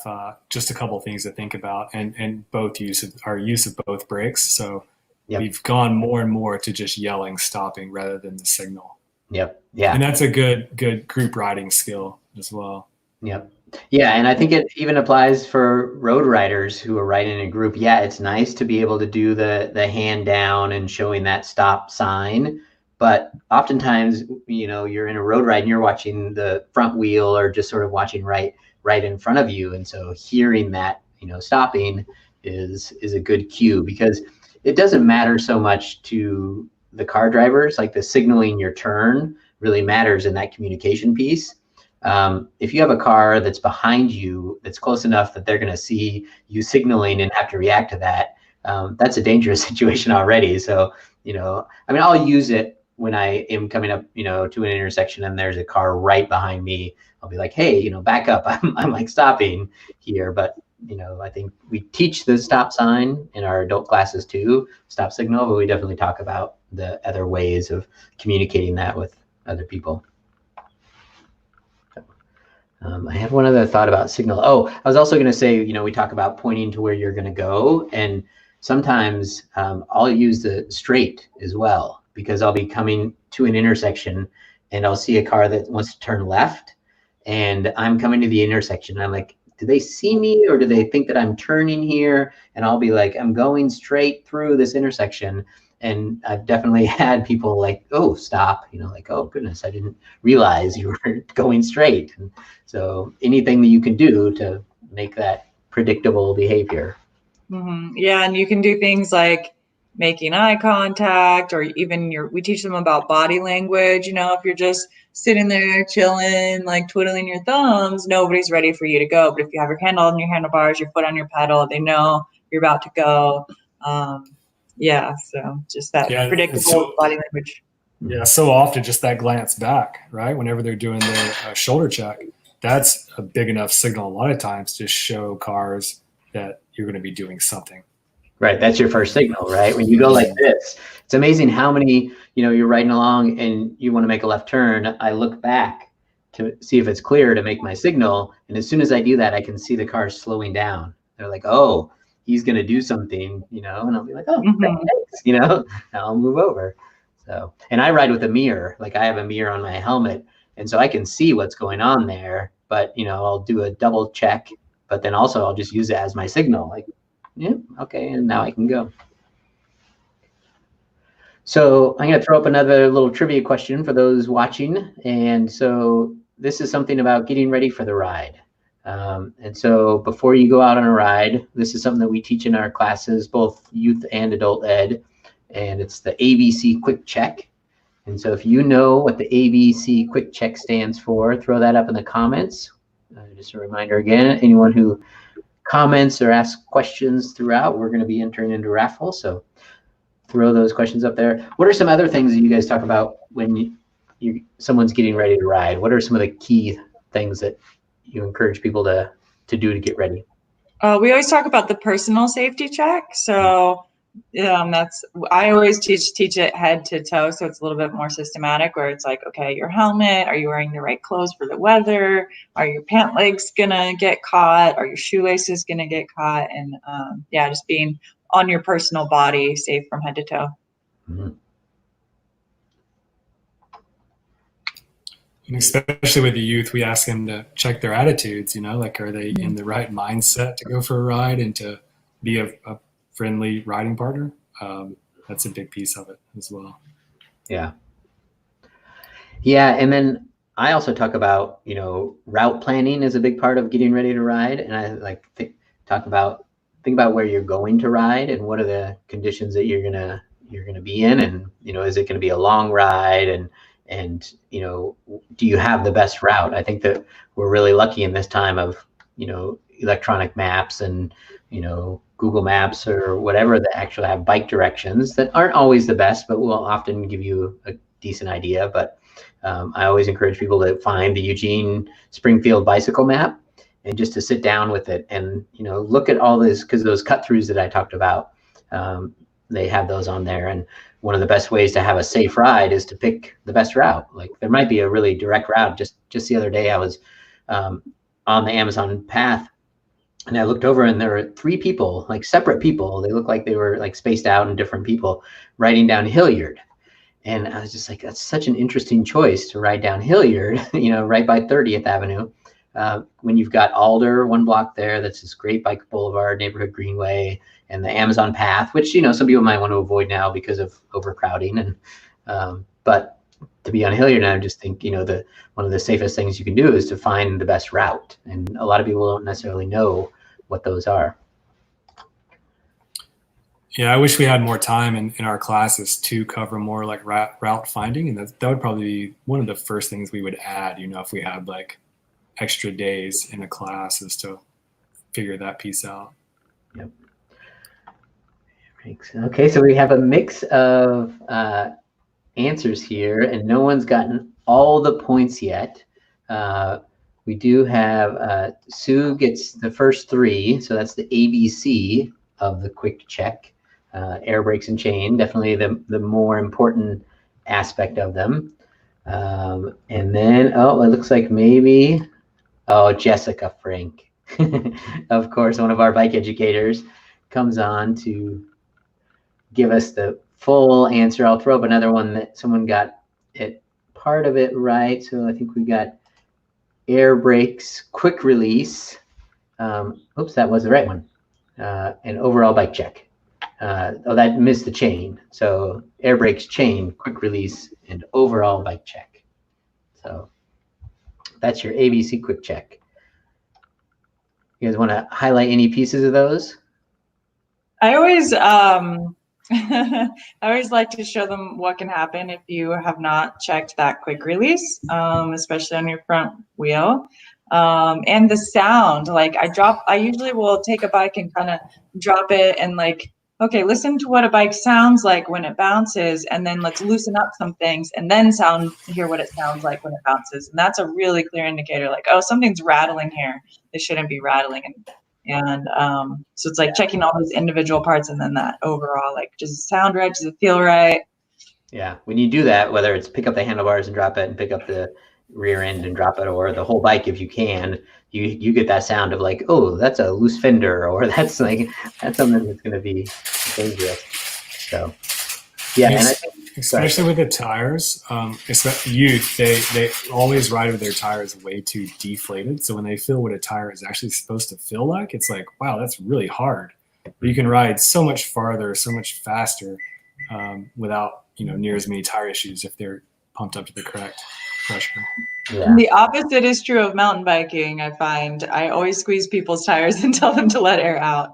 just a couple of things to think about, and both use of both brakes. So we've gone more and more to just yelling stopping rather than the signal. Yep. Yeah. And that's a good group riding skill as well. Yep. Yeah, and I think it even applies for road riders who are riding in a group. Yeah, it's nice to be able to do the hand down and showing that stop sign. But oftentimes, you're in a road ride and you're watching the front wheel or just sort of watching right in front of you. And so hearing that, stopping is a good cue, because it doesn't matter so much to the car drivers. Like the signaling your turn really matters in that communication piece. If you have a car that's behind you, that's close enough that they're going to see you signaling and have to react to that, that's a dangerous situation already. So, I'll use it when I am coming up, to an intersection and there's a car right behind me. I'll be like, hey, back up. I'm like stopping here. But, I think we teach the stop sign in our adult classes too, stop signal, but we definitely talk about the other ways of communicating that with other people. I have one other thought about signal. Oh, I was also going to say, we talk about pointing to where you're going to go. And sometimes I'll use the straight as well, because I'll be coming to an intersection and I'll see a car that wants to turn left, and I'm coming to the intersection. And I'm like, do they see me or do they think that I'm turning here? And I'll be like, I'm going straight through this intersection. And I've definitely had people like, oh, stop, like, oh goodness, I didn't realize you were going straight. And so anything that you can do to make that predictable behavior. Mm-hmm. Yeah, and you can do things like making eye contact, or even we teach them about body language. If you're just sitting there chilling, like twiddling your thumbs, nobody's ready for you to go. But if you have your hand on your handlebars, your foot on your pedal, they know you're about to go. So just that predictable body language. Yeah, so often just that glance back, right? Whenever they're doing their shoulder check, that's a big enough signal a lot of times to show cars that you're going to be doing something. Right, that's your first signal, right? When you go like this, it's amazing how many, you're riding along and you want to make a left turn. I look back to see if it's clear to make my signal. And as soon as I do that, I can see the car slowing down. They're like, oh, he's going to do something, and I'll be like, oh, thanks, I'll move over. So, and I ride with a mirror. Like I have a mirror on my helmet. And so I can see what's going on there, but, I'll do a double check, but then also I'll just use it as my signal. Like, yeah, okay, and now I can go. So I'm going to throw up another little trivia question for those watching. And so this is something about getting ready for the ride. And so before you go out on a ride, this is something that we teach in our classes, both youth and adult ed, and it's the ABC Quick Check. And so if you know what the ABC Quick Check stands for, throw that up in the comments. Just a reminder again, anyone who comments or asks questions throughout, we're going to be entering into raffle. So throw those questions up there. What are some other things that you guys talk about when someone's getting ready to ride? What are some of the key things that you encourage people to do to get ready? We always talk about the personal safety check. So I always teach it head to toe, so it's a little bit more systematic, where it's like, okay, your helmet, are you wearing the right clothes for the weather? Are your pant legs gonna get caught? Are your shoelaces gonna get caught? And just being on your personal body, safe from head to toe. Mm-hmm. And especially with the youth, we ask them to check their attitudes, like, are they in the right mindset to go for a ride and to be a friendly riding partner? That's a big piece of it as well. Yeah. And then I also talk about, route planning is a big part of getting ready to ride. And I think about where you're going to ride and what are the conditions that you're gonna be in, and is it going to be a long ride, and do you have the best route? I think that we're really lucky in this time of electronic maps and Google Maps or whatever that actually have bike directions that aren't always the best, but will often give you a decent idea. But I always encourage people to find the Eugene Springfield bicycle map and just to sit down with it and, look at all this, because those cut throughs that I talked about, they have those on there. And one of the best ways to have a safe ride is to pick the best route. Like there might be a really direct route. Just the other day I was on the Amazon path, and I looked over and there were 3 people, like separate people. They looked like they were like spaced out and different people riding down Hilliard. And I was just like, that's such an interesting choice to ride down Hilliard, right by 30th Avenue. When you've got Alder, 1 block there, that's this great bike boulevard, neighborhood greenway, and the Amazon path, which, some people might want to avoid now because of overcrowding. And but to be on Hilliard, I just think, one of the safest things you can do is to find the best route. And a lot of people don't necessarily know what those are. Yeah, I wish we had more time in our classes to cover more like route finding, and that would probably be one of the first things we would add, if we had like extra days in a class, is to figure that piece out. Yep. Okay, so we have a mix of answers here, and no one's gotten all the points yet. We do have Sue gets the first 3, so that's the ABC of the quick check. Air brakes and chain, definitely the more important aspect of them. And then, it looks like maybe, Jessica Frank, of course, one of our bike educators, comes on to give us the full answer. I'll throw up another one that someone got part of it right. So I think we got air brakes, quick release. Oops, that was the right one. And overall bike check. That missed the chain. So air brakes, chain, quick release, and overall bike check. So that's your ABC quick check. You guys want to highlight any pieces of those? I always I always like to show them what can happen if you have not checked that quick release, especially on your front wheel. And the sound, like I usually will take a bike and kind of drop it and like, okay, listen to what a bike sounds like when it bounces, and then let's loosen up some things and then hear what it sounds like when it bounces. And that's a really clear indicator, like, oh, something's rattling here. It shouldn't be rattling. And so it's like checking all those individual parts, and then that overall, like, does it sound right? Does it feel right? Yeah, when you do that, whether it's pick up the handlebars and drop it and pick up the rear end and drop it, or the whole bike if you can, you get that sound of like, oh, that's a loose fender, or that's something that's going to be dangerous. So yeah, and I think, especially with the tires, youth, they always ride with their tires way too deflated. So when they feel what a tire is actually supposed to feel like, it's like, wow, that's really hard. But you can ride so much farther, so much faster, without near as many tire issues if they're pumped up to the correct pressure. Yeah. The opposite is true of mountain biking. I find I always squeeze people's tires and tell them to let air out.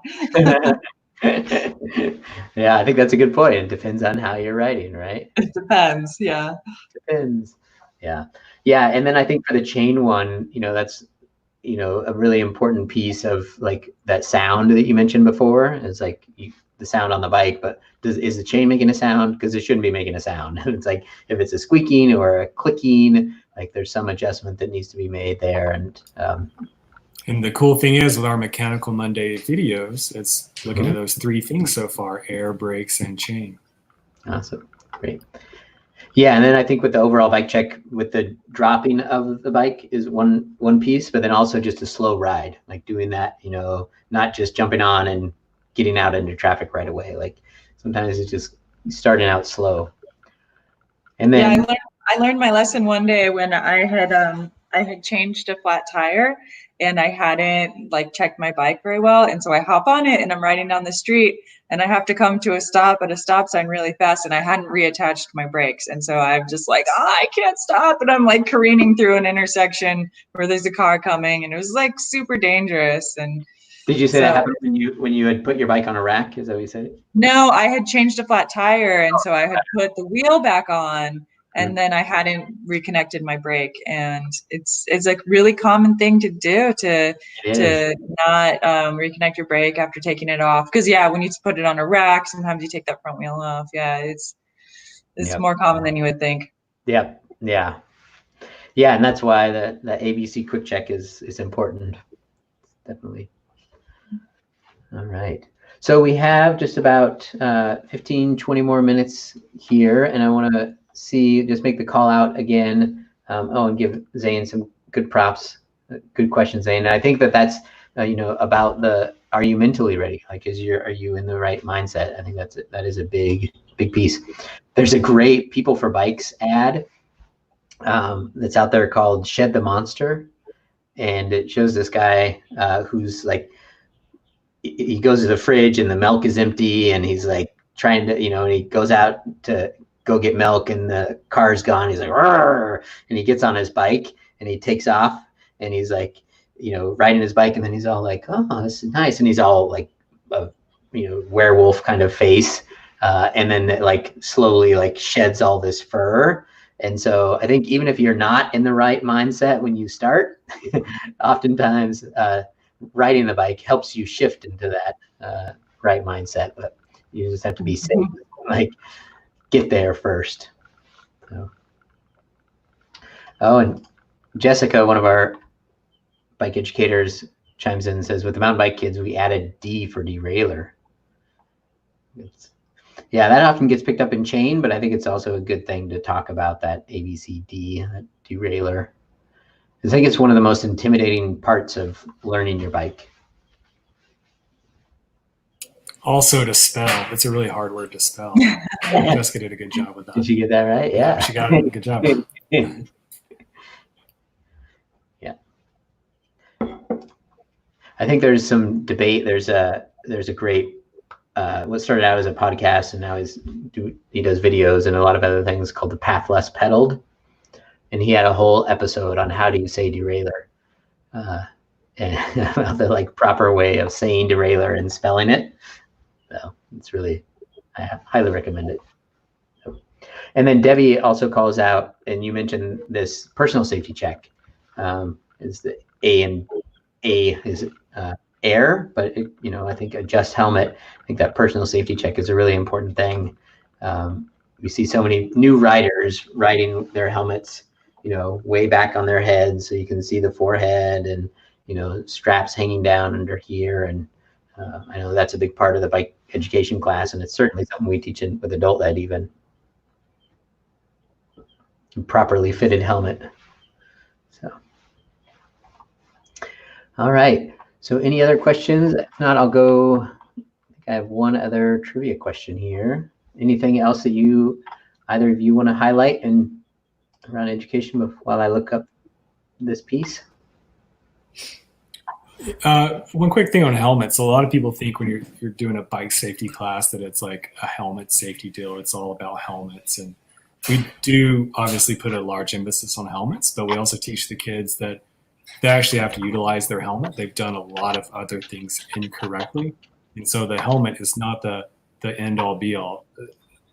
Yeah, I think that's a good point. It depends on how you're riding, right? It depends. Yeah. Depends. Yeah. And then I think for the chain one, that's a really important piece of like that sound that you mentioned before. It's like the sound on the bike, but is the chain making a sound? Because it shouldn't be making a sound. It's like if it's a squeaking or a clicking, like there's some adjustment that needs to be made there. And the cool thing is with our Mechanical Monday videos, it's looking at those 3 things so far: air, brakes, and chain. Awesome. Great. Yeah, and then I think with the overall bike check, with the dropping of the bike is one piece, but then also just a slow ride, like doing that, not just jumping on and getting out into traffic right away. Like sometimes it's just starting out slow. And then I learned my lesson one day when I had changed a flat tire and I hadn't like checked my bike very well. And so I hop on it and I'm riding down the street and I have to come to a stop at a stop sign really fast, and I hadn't reattached my brakes. And so I'm just like, I can't stop. And I'm like careening through an intersection where there's a car coming, and it was like super dangerous. And did you say that happened when you had put your bike on a rack? Is that what you said? No, I had changed a flat tire, and so I had put the wheel back on, and then I hadn't reconnected my brake. And it's a really common thing to do to not reconnect your brake after taking it off. Because when you put it on a rack, sometimes you take that front wheel off. Yeah, it's more common than you would think. Yep. Yeah. Yeah, and that's why the ABC quick check is important. Definitely. All right. So we have just about 15, 20 more minutes here, and I want to just make the call out again. And give Zane some good props. Good question, Zane. And I think that's about are you mentally ready? Like, are you in the right mindset? I think that is a big piece. There's a great People for Bikes ad that's out there called Shed the Monster, and it shows this guy who's like, he goes to the fridge and the milk is empty, and he's like trying to, and he goes out to go get milk and the car's gone. He's like, "Rrr!" And he gets on his bike and he takes off, and he's like, riding his bike, and then he's all like, "Oh, this is nice." And he's all like, werewolf kind of face. And then it like slowly like sheds all this fur. And so I think even if you're not in the right mindset when you start, oftentimes riding the bike helps you shift into that right mindset. But you just have to be safe, like get there first. So. Oh, and Jessica, one of our bike educators, chimes in and says, with the mountain bike kids, we added D for derailleur. Yeah, that often gets picked up in chain, but I think it's also a good thing to talk about that ABCD, that derailleur. I think it's one of the most intimidating parts of learning your bike. Also to spell. It's a really hard word to spell. Jessica did a good job with that. Did you get that right? Yeah. She got it. Good job. Yeah. I think there's some debate. There's a great, what started out as a podcast and now he does videos and a lot of other things called The Path Less Pedaled. And he had a whole episode on how do you say derailleur, and about the like proper way of saying derailleur and spelling it. So it's really, I highly recommend it. And then Debbie also calls out, and you mentioned this personal safety check, is the A is air, but I think adjust helmet. I think that personal safety check is a really important thing. We see so many new riders riding their helmets, way back on their head, so you can see the forehead and, straps hanging down under here. And I know that's a big part of the bike education class, and it's certainly something we teach with adult ed even. Properly fitted helmet. So, all right. So any other questions? If not, I'll go. I think I have one other trivia question here. Anything else that either of you want to highlight around education while I look up this piece? One quick thing on helmets. A lot of people think when you're doing a bike safety class that it's like a helmet safety deal. It's all about helmets. And we do obviously put a large emphasis on helmets, but we also teach the kids that they actually have to utilize their helmet. They've done a lot of other things incorrectly. And so the helmet is not the end all be all.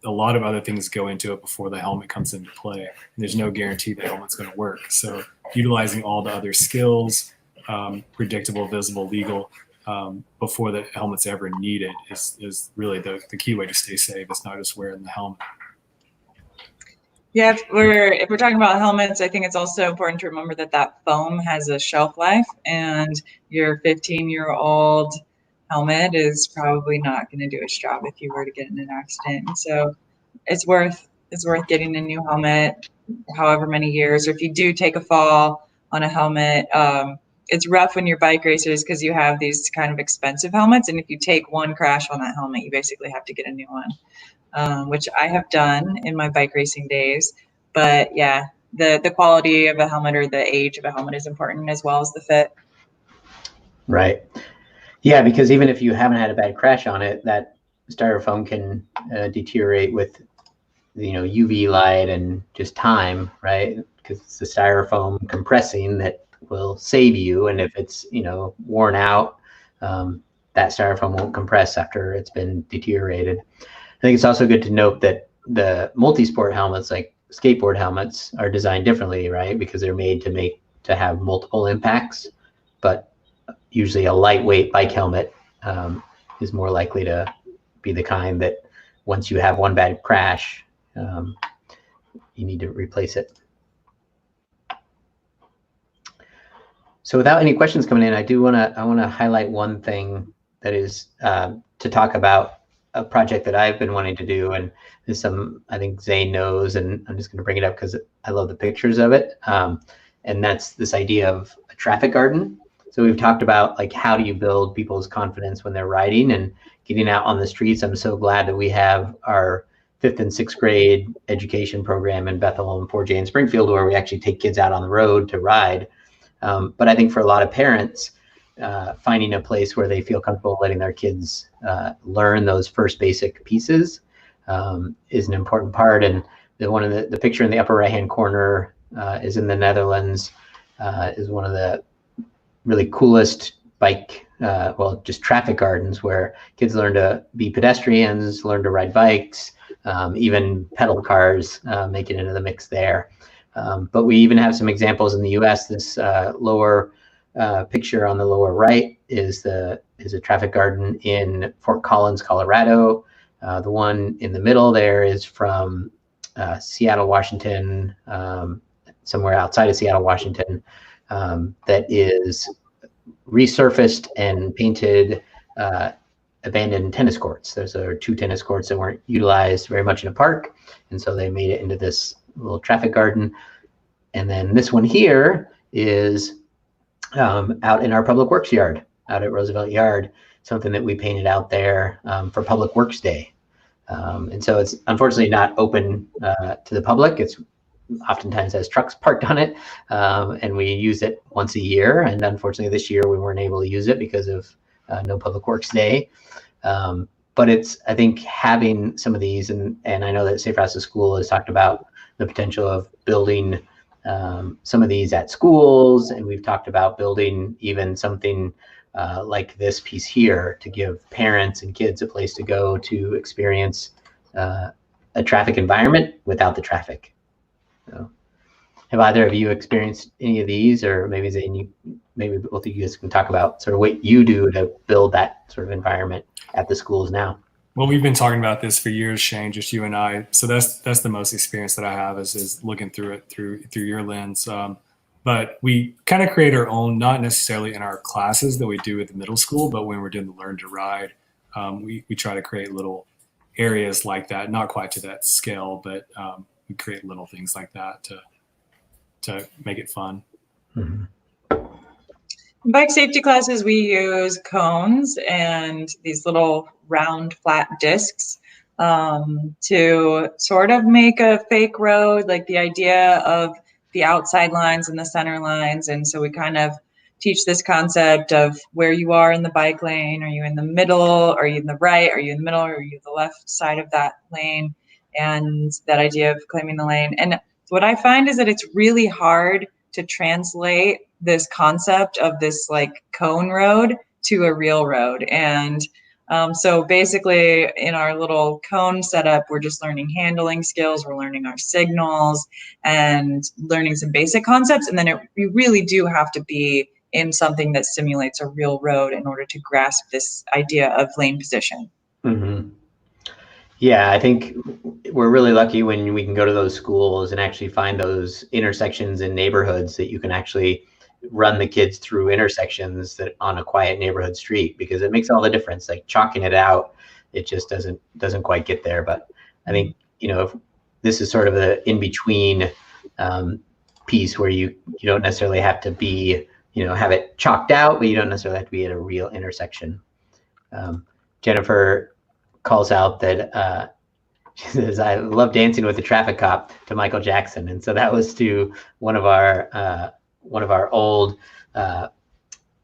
A lot of other things go into it before the helmet comes into play. And there's no guarantee the helmet's going to work. So utilizing all the other skills, predictable, visible, legal, before the helmet's ever needed is really the key way to stay safe. It's not just wearing the helmet. Yeah, if we're talking about helmets, I think it's also important to remember that foam has a shelf life, and your 15-year-old helmet is probably not going to do its job if you were to get in an accident. So it's worth getting a new helmet, however many years. Or if you do take a fall on a helmet, it's rough when you're bike racers because you have these kind of expensive helmets, and if you take one crash on that helmet, you basically have to get a new one, which I have done in my bike racing days. But yeah, the quality of a helmet or the age of a helmet is important as well as the fit. Right. Yeah, because even if you haven't had a bad crash on it, that styrofoam can deteriorate with UV light and just time, right? Because it's the styrofoam compressing that will save you, and if it's worn out, that styrofoam won't compress after it's been deteriorated. I think it's also good to note that the multi-sport helmets like skateboard helmets are designed differently, right? Because they're made to have multiple impacts, but usually a lightweight bike helmet is more likely to be the kind that once you have one bad crash, you need to replace it. So without any questions coming in, I want to highlight one thing that is to talk about a project that I've been wanting to do, and there's some I think Zane knows, and I'm just going to bring it up because I love the pictures of it. And that's this idea of a traffic garden. So we've talked about like how do you build people's confidence when they're riding and getting out on the streets. I'm so glad that we have our 5th and 6th grade education program in Bethel and 4J in Springfield, where we actually take kids out on the road to ride. But I think for a lot of parents, finding a place where they feel comfortable letting their kids learn those first basic pieces is an important part. And one of the picture in the upper right-hand corner is in the Netherlands, is one of the really coolest bike, just traffic gardens where kids learn to be pedestrians, learn to ride bikes, even pedal cars make it into the mix there. But we even have some examples in the US. This lower picture on the lower right is a traffic garden in Fort Collins, Colorado. The one in the middle there is from Seattle, Washington, somewhere outside of Seattle, Washington, that is resurfaced and painted abandoned tennis courts. Those are 2 tennis courts that weren't utilized very much in a park, and so they made it into this little traffic garden. And then this one here is out in our Public Works yard, out at Roosevelt Yard, something that we painted out there for Public Works Day. And so it's unfortunately not open to the public. It's oftentimes has trucks parked on it, and we use it once a year. And unfortunately this year we weren't able to use it because of no Public Works Day. But it's, I think, having some of these, and I know that Safe Routes to School has talked about the potential of building some of these at schools, and we've talked about building even something like this piece here to give parents and kids a place to go to experience a traffic environment without the traffic. So, have either of you experienced any of these, or maybe Zane, maybe both of you guys can talk about sort of what you do to build that sort of environment at the schools now? Well, we've been talking about this for years, Shane, just you and I. So that's the most experience that I have is looking through it through your lens. But we kind of create our own, not necessarily in our classes that we do at the middle school, but when we're doing the Learn to Ride, we try to create little areas like that, not quite to that scale, but we create little things like that to make it fun. Mm-hmm. In bike safety classes, we use cones and these little round flat discs to sort of make a fake road, like the idea of the outside lines and the center lines. And so we kind of teach this concept of where you are in the bike lane. Are you in the middle? Are you in the right? Are you in the middle? Or are you the left side of that lane? And that idea of claiming the lane. And what I find is that it's really hard to translate this concept of this like cone road to a real road. And so basically in our little cone setup, we're just learning handling skills, we're learning our signals and learning some basic concepts. And then you really do have to be in something that simulates a real road in order to grasp this idea of lane position. Mm-hmm. Yeah, I think we're really lucky when we can go to those schools and actually find those intersections in neighborhoods that you can actually run the kids through intersections that on a quiet neighborhood street, because it makes all the difference. Like chalking it out, it just doesn't quite get there. But I think, if this is sort of the in-between piece where you don't necessarily have to be, have it chalked out, but you don't necessarily have to be at a real intersection. Jennifer calls out that she says, I love dancing with the traffic cop to Michael Jackson. And so that was to one of our old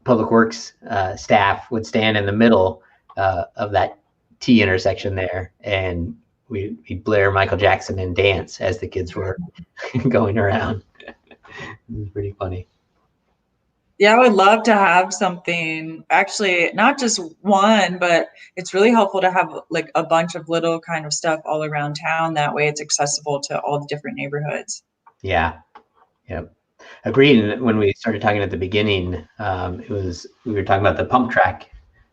public works staff would stand in the middle of that T intersection there, and we'd blare Michael Jackson and dance as the kids were going around. It was pretty funny. Yeah, I would love to have something, actually, not just one, but it's really helpful to have like a bunch of little kind of stuff all around town. That way it's accessible to all the different neighborhoods. Yeah. Yep. Agreed. And when we started talking at the beginning, we were talking about the pump track.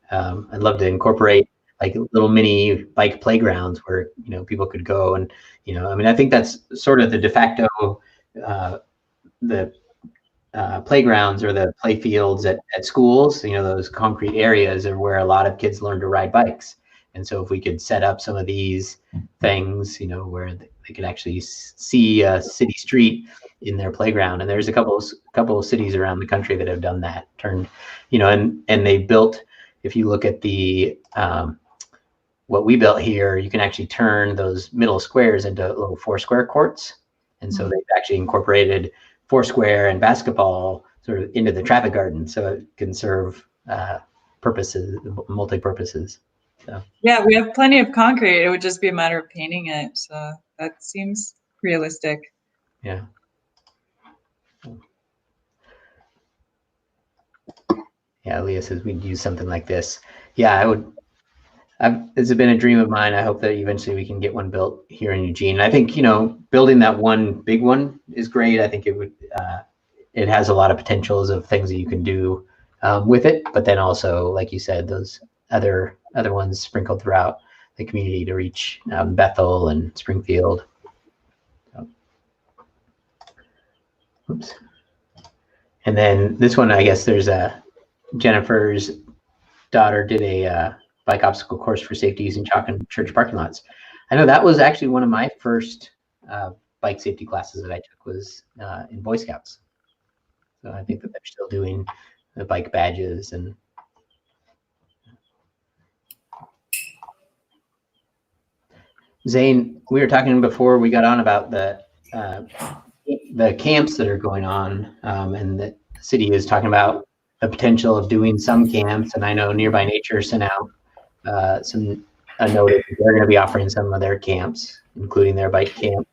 I'd love to incorporate like little mini bike playgrounds where, people could go and, I think that's sort of the de facto, the playgrounds or the play fields at schools, those concrete areas are where a lot of kids learn to ride bikes. And so if we could set up some of these things, where they could actually see a city street in their playground. And there's a couple of cities around the country that have done that, turned, and they built, if you look at the, what we built here, you can actually turn those middle squares into little 4-square courts. And so they've actually incorporated Foursquare and basketball sort of into the traffic garden, so it can serve purposes, multi-purposes. So yeah, we have plenty of concrete. It would just be a matter of painting it. So that seems realistic. Yeah. Yeah, Leah says we'd use something like this. Yeah, I would. It's been a dream of mine. I hope that eventually we can get one built here in Eugene. I think, building that one big one is great. I think it has a lot of potentials of things that you can do with it, but then also, like you said, those other ones sprinkled throughout the community to reach Bethel and Springfield. So, oops. And then this one, I guess there's Jennifer's daughter did a bike obstacle course for safety using chalk in church parking lots. I know that was actually one of my first bike safety classes that I took was in Boy Scouts. So I think that they're still doing the bike badges. And Zane, we were talking before we got on about the camps that are going on, and the city is talking about the potential of doing some camps. And I know Nearby Nature sent out a notice that they're going to be offering some of their camps, including their bike camp.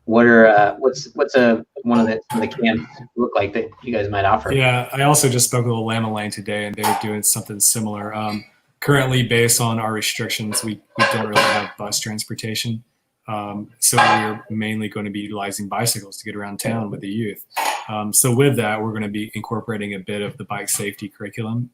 What's one of the camps look like that you guys might offer? Yeah, I also just spoke with Lama Lane today, and they're doing something similar. Currently, based on our restrictions, we don't really have bus transportation. So we're mainly going to be utilizing bicycles to get around town with the youth. So with that, we're going to be incorporating a bit of the bike safety curriculum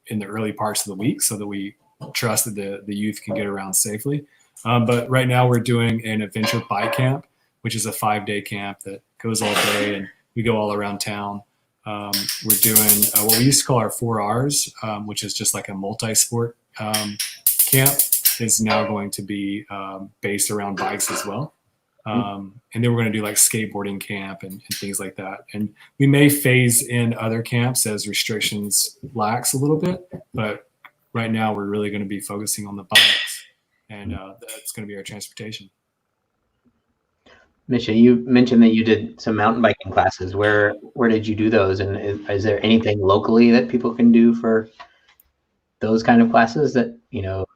in the early parts of the week so that we trust that the youth can get around safely. But right now we're doing an adventure bike camp, which is a 5-day camp that goes all day and we go all around town. We're doing what we used to call our 4 Rs, which is just like a multi-sport camp, is now going to be based around bikes as well. And then we're going to do like skateboarding camp and things like that. And we may phase in other camps as restrictions lax a little bit, but right now we're really going to be focusing on the bikes, and that's going to be our transportation. Misha, you mentioned that you did some mountain biking classes. Where did you do those? And is there anything locally that people can do for those kind of classes that,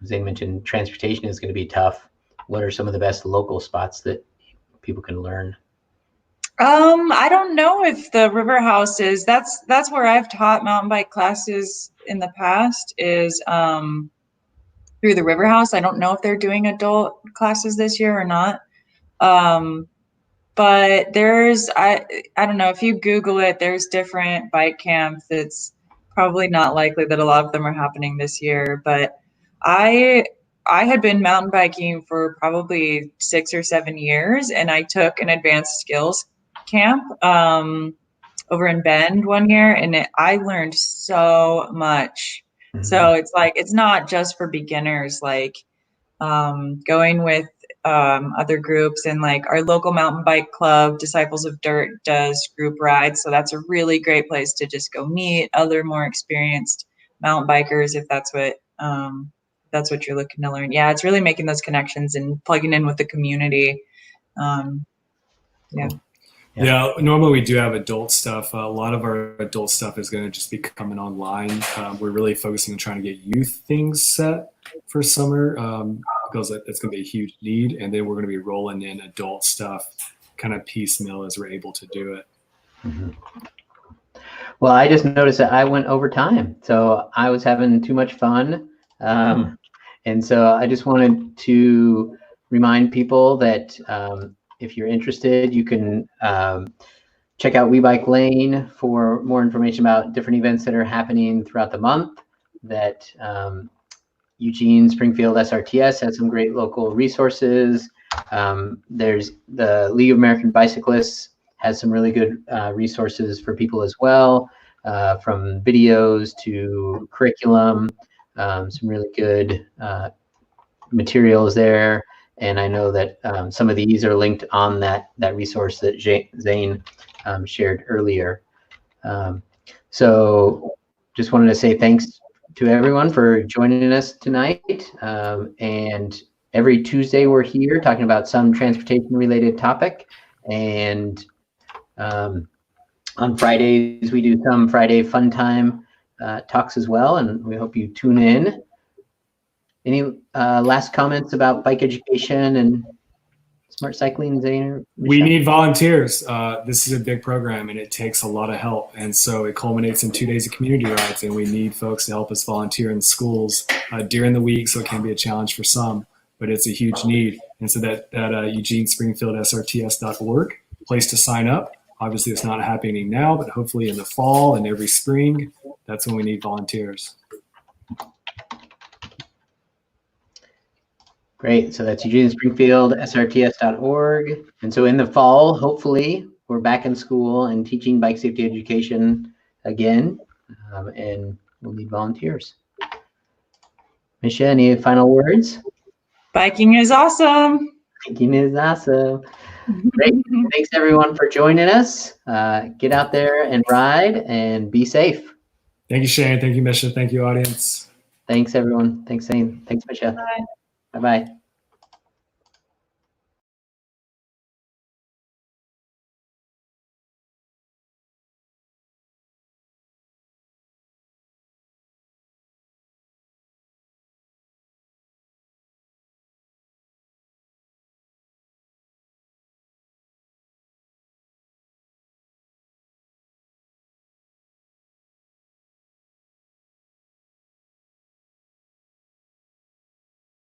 Zane mentioned transportation is going to be tough. What are some of the best local spots that people can learn? I don't know if the River House is, that's where I've taught mountain bike classes in the past, is through the River House. I don't know if they're doing adult classes this year or not. But there's, I don't know, if you Google it, there's different bike camps. It's probably not likely that a lot of them are happening this year, but I had been mountain biking for probably 6 or 7 years, and I took an advanced skills camp over in Bend one year, and I learned so much. Mm-hmm. So it's like, it's not just for beginners, like going with other groups, and like our local mountain bike club, Disciples of Dirt, does group rides. So that's a really great place to just go meet other more experienced mountain bikers if that's what you're looking to learn. Yeah, it's really making those connections and plugging in with the community. Yeah, normally we do have adult stuff. A lot of our adult stuff is going to just be coming online. We're really focusing on trying to get youth things set for summer because it's going to be a huge need. And then we're going to be rolling in adult stuff kind of piecemeal as we're able to do it. Mm-hmm. Well, I just noticed that I went over time, so I was having too much fun. And so I just wanted to remind people that if you're interested, you can check out We Bike Lane for more information about different events that are happening throughout the month. That Eugene Springfield SRTS has some great local resources. There's the League of American Bicyclists has some really good resources for people as well, from videos to curriculum, some really good materials there. And I know that some of these are linked on that resource that Zane shared earlier. So just wanted to say thanks to everyone for joining us tonight. And every Tuesday we're here talking about some transportation related topic. And on Fridays we do some Friday fun time talks as well. And we hope you tune in. Any last comments about bike education and smart cycling, Zane or Michelle? We need volunteers. This is a big program and it takes a lot of help. And so it culminates in 2 days of community rides, and we need folks to help us volunteer in schools during the week. So it can be a challenge for some, but it's a huge need. And so that Eugene Springfield SRTS.org place to sign up. Obviously it's not happening now, but hopefully in the fall and every spring, that's when we need volunteers. Great. So that's Eugene Springfield, SRTS.org. And so in the fall, hopefully, we're back in school and teaching bike safety education again, and we'll need volunteers. Misha, any final words? Biking is awesome. Biking is awesome. Great. Thanks, everyone, for joining us. Get out there and ride and be safe. Thank you, Shane. Thank you, Misha. Thank you, audience. Thanks, everyone. Thanks, Zane. Thanks, Misha. Bye. Bye-bye.